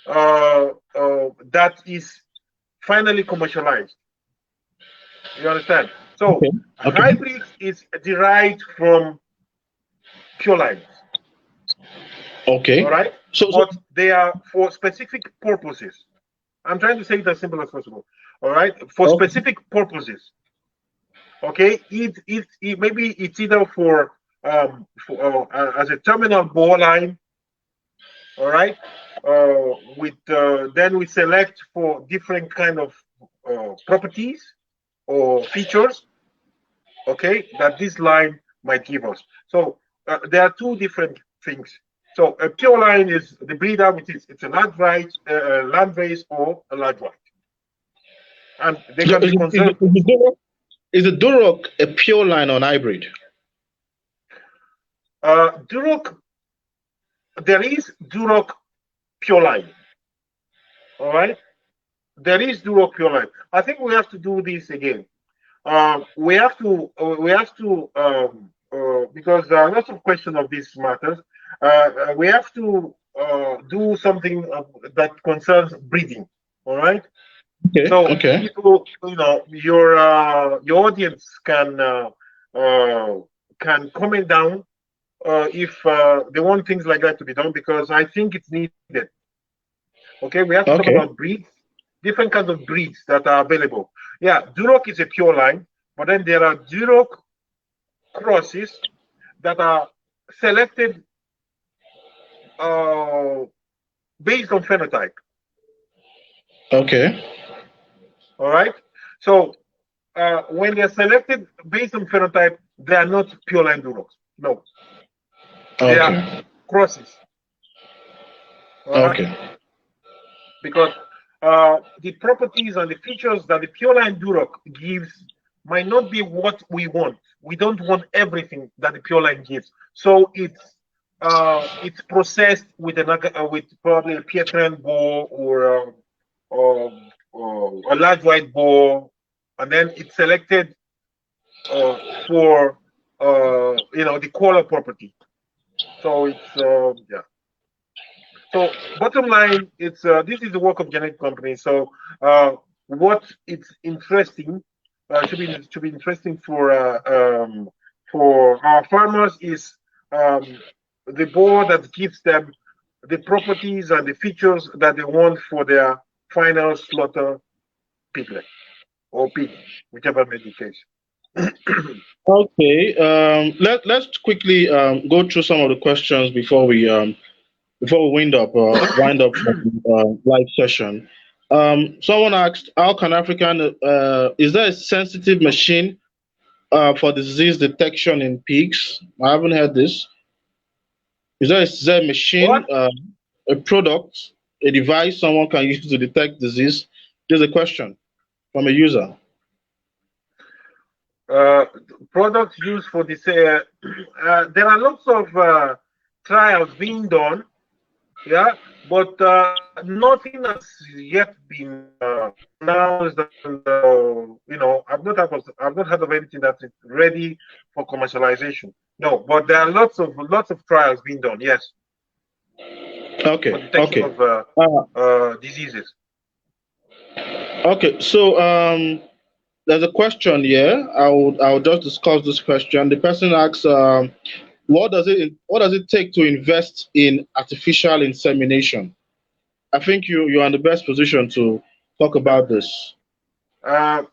that is finally commercialized. You understand? So Okay. hybrid is derived from pure lines. Okay. All right. But they are for specific purposes. I'm trying to say it as simple as possible. All right. For specific purposes. Okay. Maybe it's either for as a terminal bore line. All right. Then we select for different kind of properties or features. Okay, that this line might give us. So there are 2 different things. So a pure line is the breeder, which is it's a land race or a large white, and they can be conserved. Is the Duroc a pure line on hybrid? Duroc, there is Duroc pure line. All right, there is Duroc pure line. I think we have to do this again. We have to because there are lots of questions of these matters. We have to do something that concerns breeding. All right. Okay. So okay. people, your audience can comment down if they want things like that to be done, because I think it's needed. Okay, we have to talk about breeds, different kinds of breeds that are available. Yeah, Duroc is a pure line, but then there are Duroc crosses that are selected based on phenotype. Okay. All right. So when they're selected based on phenotype, they are not pure line Durocs. No. They are crosses. All right? Okay. Because the properties and the features that the pure line Duroc gives might not be what we want. We don't want everything that the pure line gives. So it's processed with with probably a Pietran boar or a large white boar, and then it's selected for the color property. So it's yeah. So bottom line, it's this is the work of genetic companies. So what it's interesting should be interesting for our farmers is the board that gives them the properties and the features that they want for their final slaughter piglet or pig, whichever may be the case. Okay. Let's quickly go through some of the questions before we wind up the live session. Someone asked, how can African is there a sensitive machine for disease detection in pigs? I haven't heard this. Is there a machine, a product, a device someone can use to detect disease? There's a question from a user. Products used for this. There are lots of trials being done, yeah, but nothing has yet been announced. And I've not heard of anything that is ready for commercialization. No, but there are lots of trials being done. Yes. Okay. For detection of diseases. Okay, so there's a question here. I'll just discuss this question. The person asks, what does it take to invest in artificial insemination? I think you're in the best position to talk about this Uh,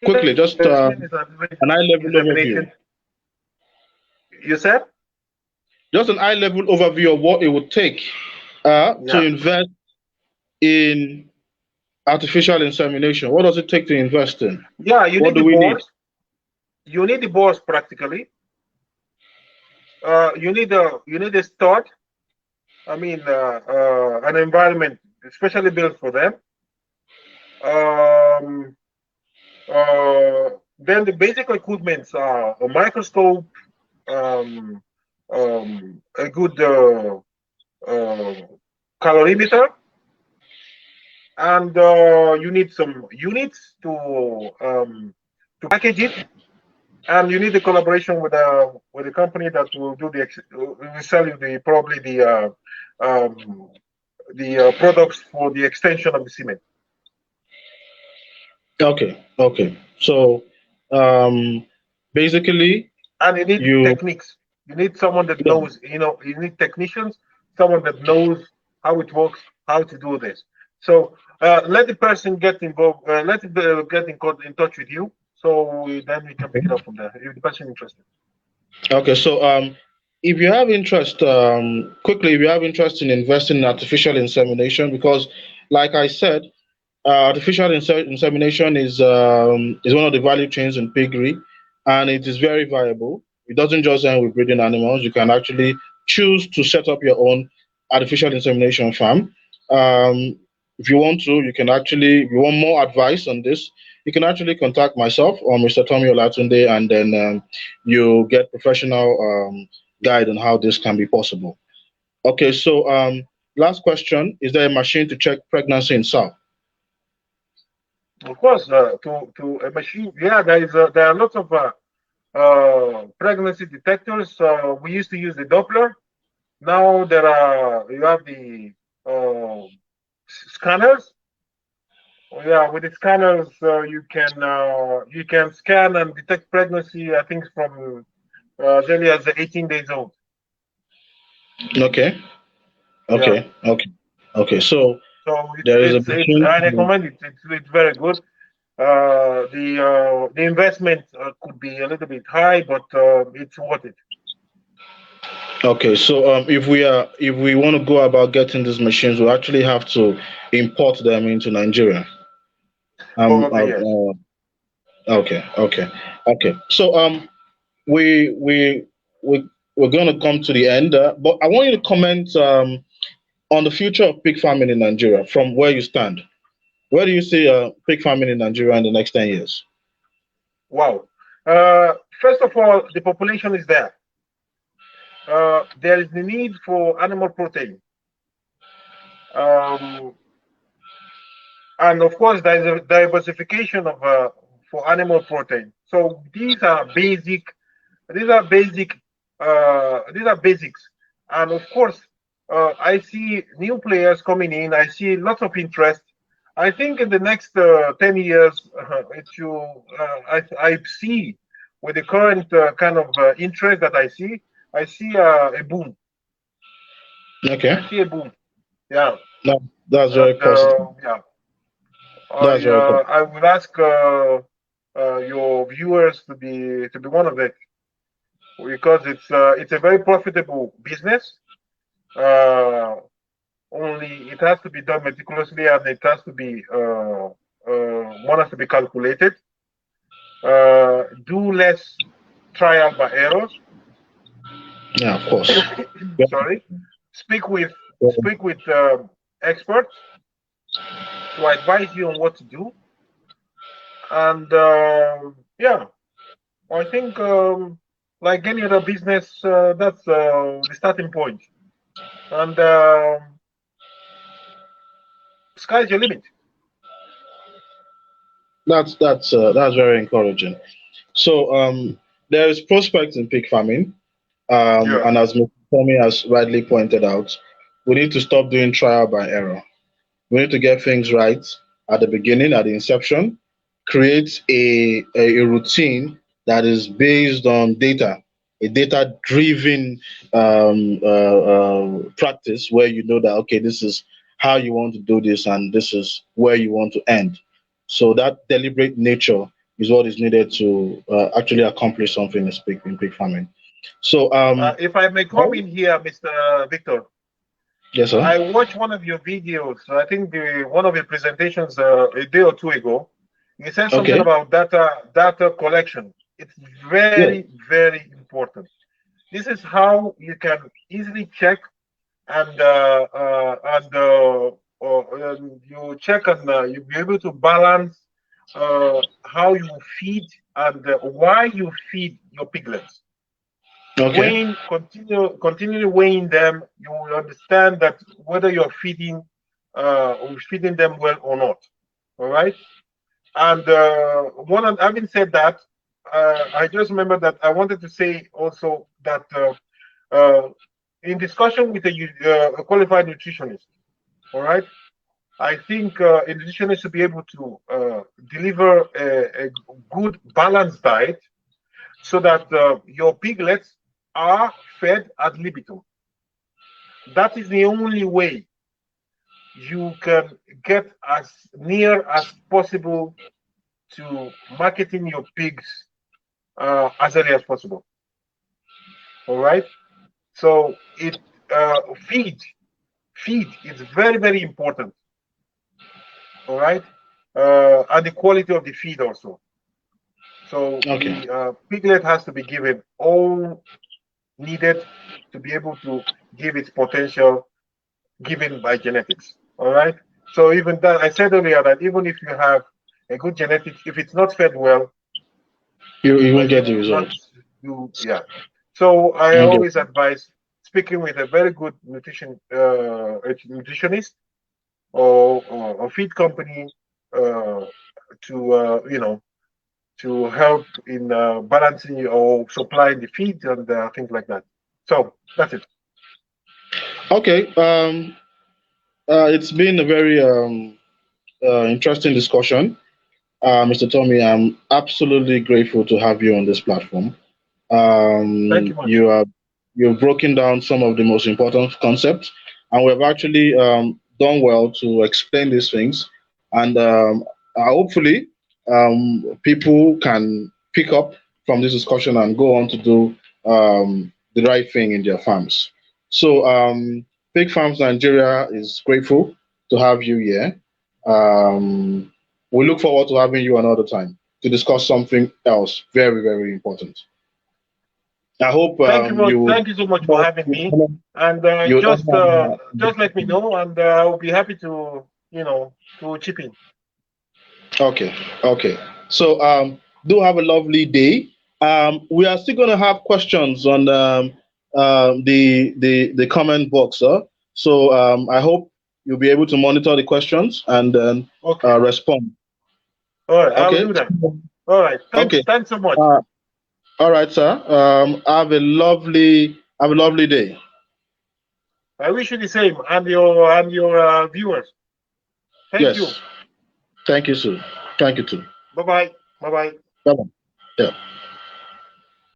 quickly. Just investment is an high level overview. insemination. You said? Just an high level overview of what it would take to Yeah. invest in artificial insemination. What does it take to invest in? Yeah, you What need do the we need? boards. You need the boards practically. You need a start. I mean, an environment especially built for them. Um, then the basic equipments are a microscope, um, a good uh, calorimeter, and you need some units to package it, and you need the collaboration with a company that will do will sell you the products for the extension of the cement. Okay. So basically, And you need you techniques. You need someone that yeah, knows. You need technicians, someone that knows how it works, how to do this. So let the person get involved. Let it get in touch with you. So then we can pick it up from there. If the person is interested. okay. So if you have interest, quickly, if you have interest in investing in artificial insemination, because like I said, artificial insemination is one of the value chains in piggery, and it is very viable. It doesn't just end with breeding animals. You can actually choose to set up your own artificial insemination farm. Um, if you want to, you can actually, if you want more advice on this, you can actually contact myself or Mr. Tomi Olatunde, and then you get professional guide on how this can be possible. Okay, so last question: is there a machine to check pregnancy in South? Of course, to a machine. Yeah, there are lots of pregnancy detectors. We used to use the Doppler. Now you have the scanners. Yeah, with the scanners, you can scan and detect pregnancy. I think from as early as 18 days old. Okay, Yeah. okay. So So there is a machine. I recommend it. It's very good. The investment could be a little bit high, but it's worth it. Okay, so if we want to go about getting these machines, we actually have to import them into Nigeria. Um, Probably uh, yes. uh, okay. So we we we we're going to come to the end, but I want you to comment on the future of pig farming in Nigeria from where you stand. Where do you see pig farming in Nigeria in the next 10 years? Wow. First of all, the population is there. There is the need for animal protein. Um, and of course, there is a diversification of for animal protein. So these are basic, these are basics. And of course, I see new players coming in. I see lots of interest. I think in the next 10 years, I see with the current kind of interest that I see a boom. Okay, I see a boom. Yeah. that, that's very And positive. yeah, That's very positive. I will ask your viewers to be one of it because it's a very profitable business. Uh, Only it has to be done meticulously and it has to be one has to be calculated. Do less trial by error. Yeah, of course. Sorry. Speak with Yeah. experts to advise you on what to do. And yeah, I think like any other business, that's the starting point. And sky's your limit. That's very encouraging. So there is prospect in pig farming, Yeah. and as Mr. Tommy has rightly pointed out, we need to stop doing trial by error. We need to get things right. at the beginning, at the inception, create a routine that is based on data, a data-driven practice where you know that, okay, this is how you want to do this and this is where you want to end. So that deliberate nature is what is needed to actually accomplish something in pig farming. So, If I may come in here, Mr. Victor, yes, sir. I watched one of your videos. I think one of your presentations a day or two ago. You said something Okay. about data collection. It's Yes. very important. This is how you can easily check and you check and you'll be able to balance how you feed and why you feed your piglets. Okay. Continually weighing them, you will understand that whether you're feeding them well or not. All right. And having said that, I just remember that I wanted to say also that in discussion with a qualified nutritionist, all right, I think a nutritionist should be able to deliver a good balanced diet so that your piglets are fed ad libitum. That is the only way you can get as near as possible to marketing your pigs as early as possible. All right. So feed is very important. All right, and the quality of the feed also. So Okay. the piglet has to be given all needed to be able to give its potential given by genetics. All right. So even that, I said earlier that even if you have a good genetics, if it's not fed well, You won't you get the will not results. do. Yeah. So I Okay. always advise speaking with a very good nutritionist or feed company to to help in balancing or supplying the feed and things like that. So that's it. Okay. It's been a very interesting discussion, Mr. Tommy. I'm absolutely grateful to have you on this platform. Thank you much. You've broken down some of the most important concepts, and we've actually done well to explain these things. And hopefully, people can pick up from this discussion and go on to do the right thing in their farms. So, Pig Farms Nigeria is grateful to have you here. We look forward to having you another time to discuss something else very important. I hope Thank you much. you Thank you so much for having me. And you just let me know, and I'll be happy to to chip in. okay. So do have a lovely day. We are still going to have questions on the comment box, sir. So I hope you'll be able to monitor the questions and then Okay. respond. All right. I'll Okay. do that. All right. Thanks. Okay. Thanks so much. All right, sir. Have a lovely day. I wish you the same, and your viewers. Thank you. Yes. Thank you, sir. Thank you too. Bye bye. Bye bye. Bye bye. Yeah.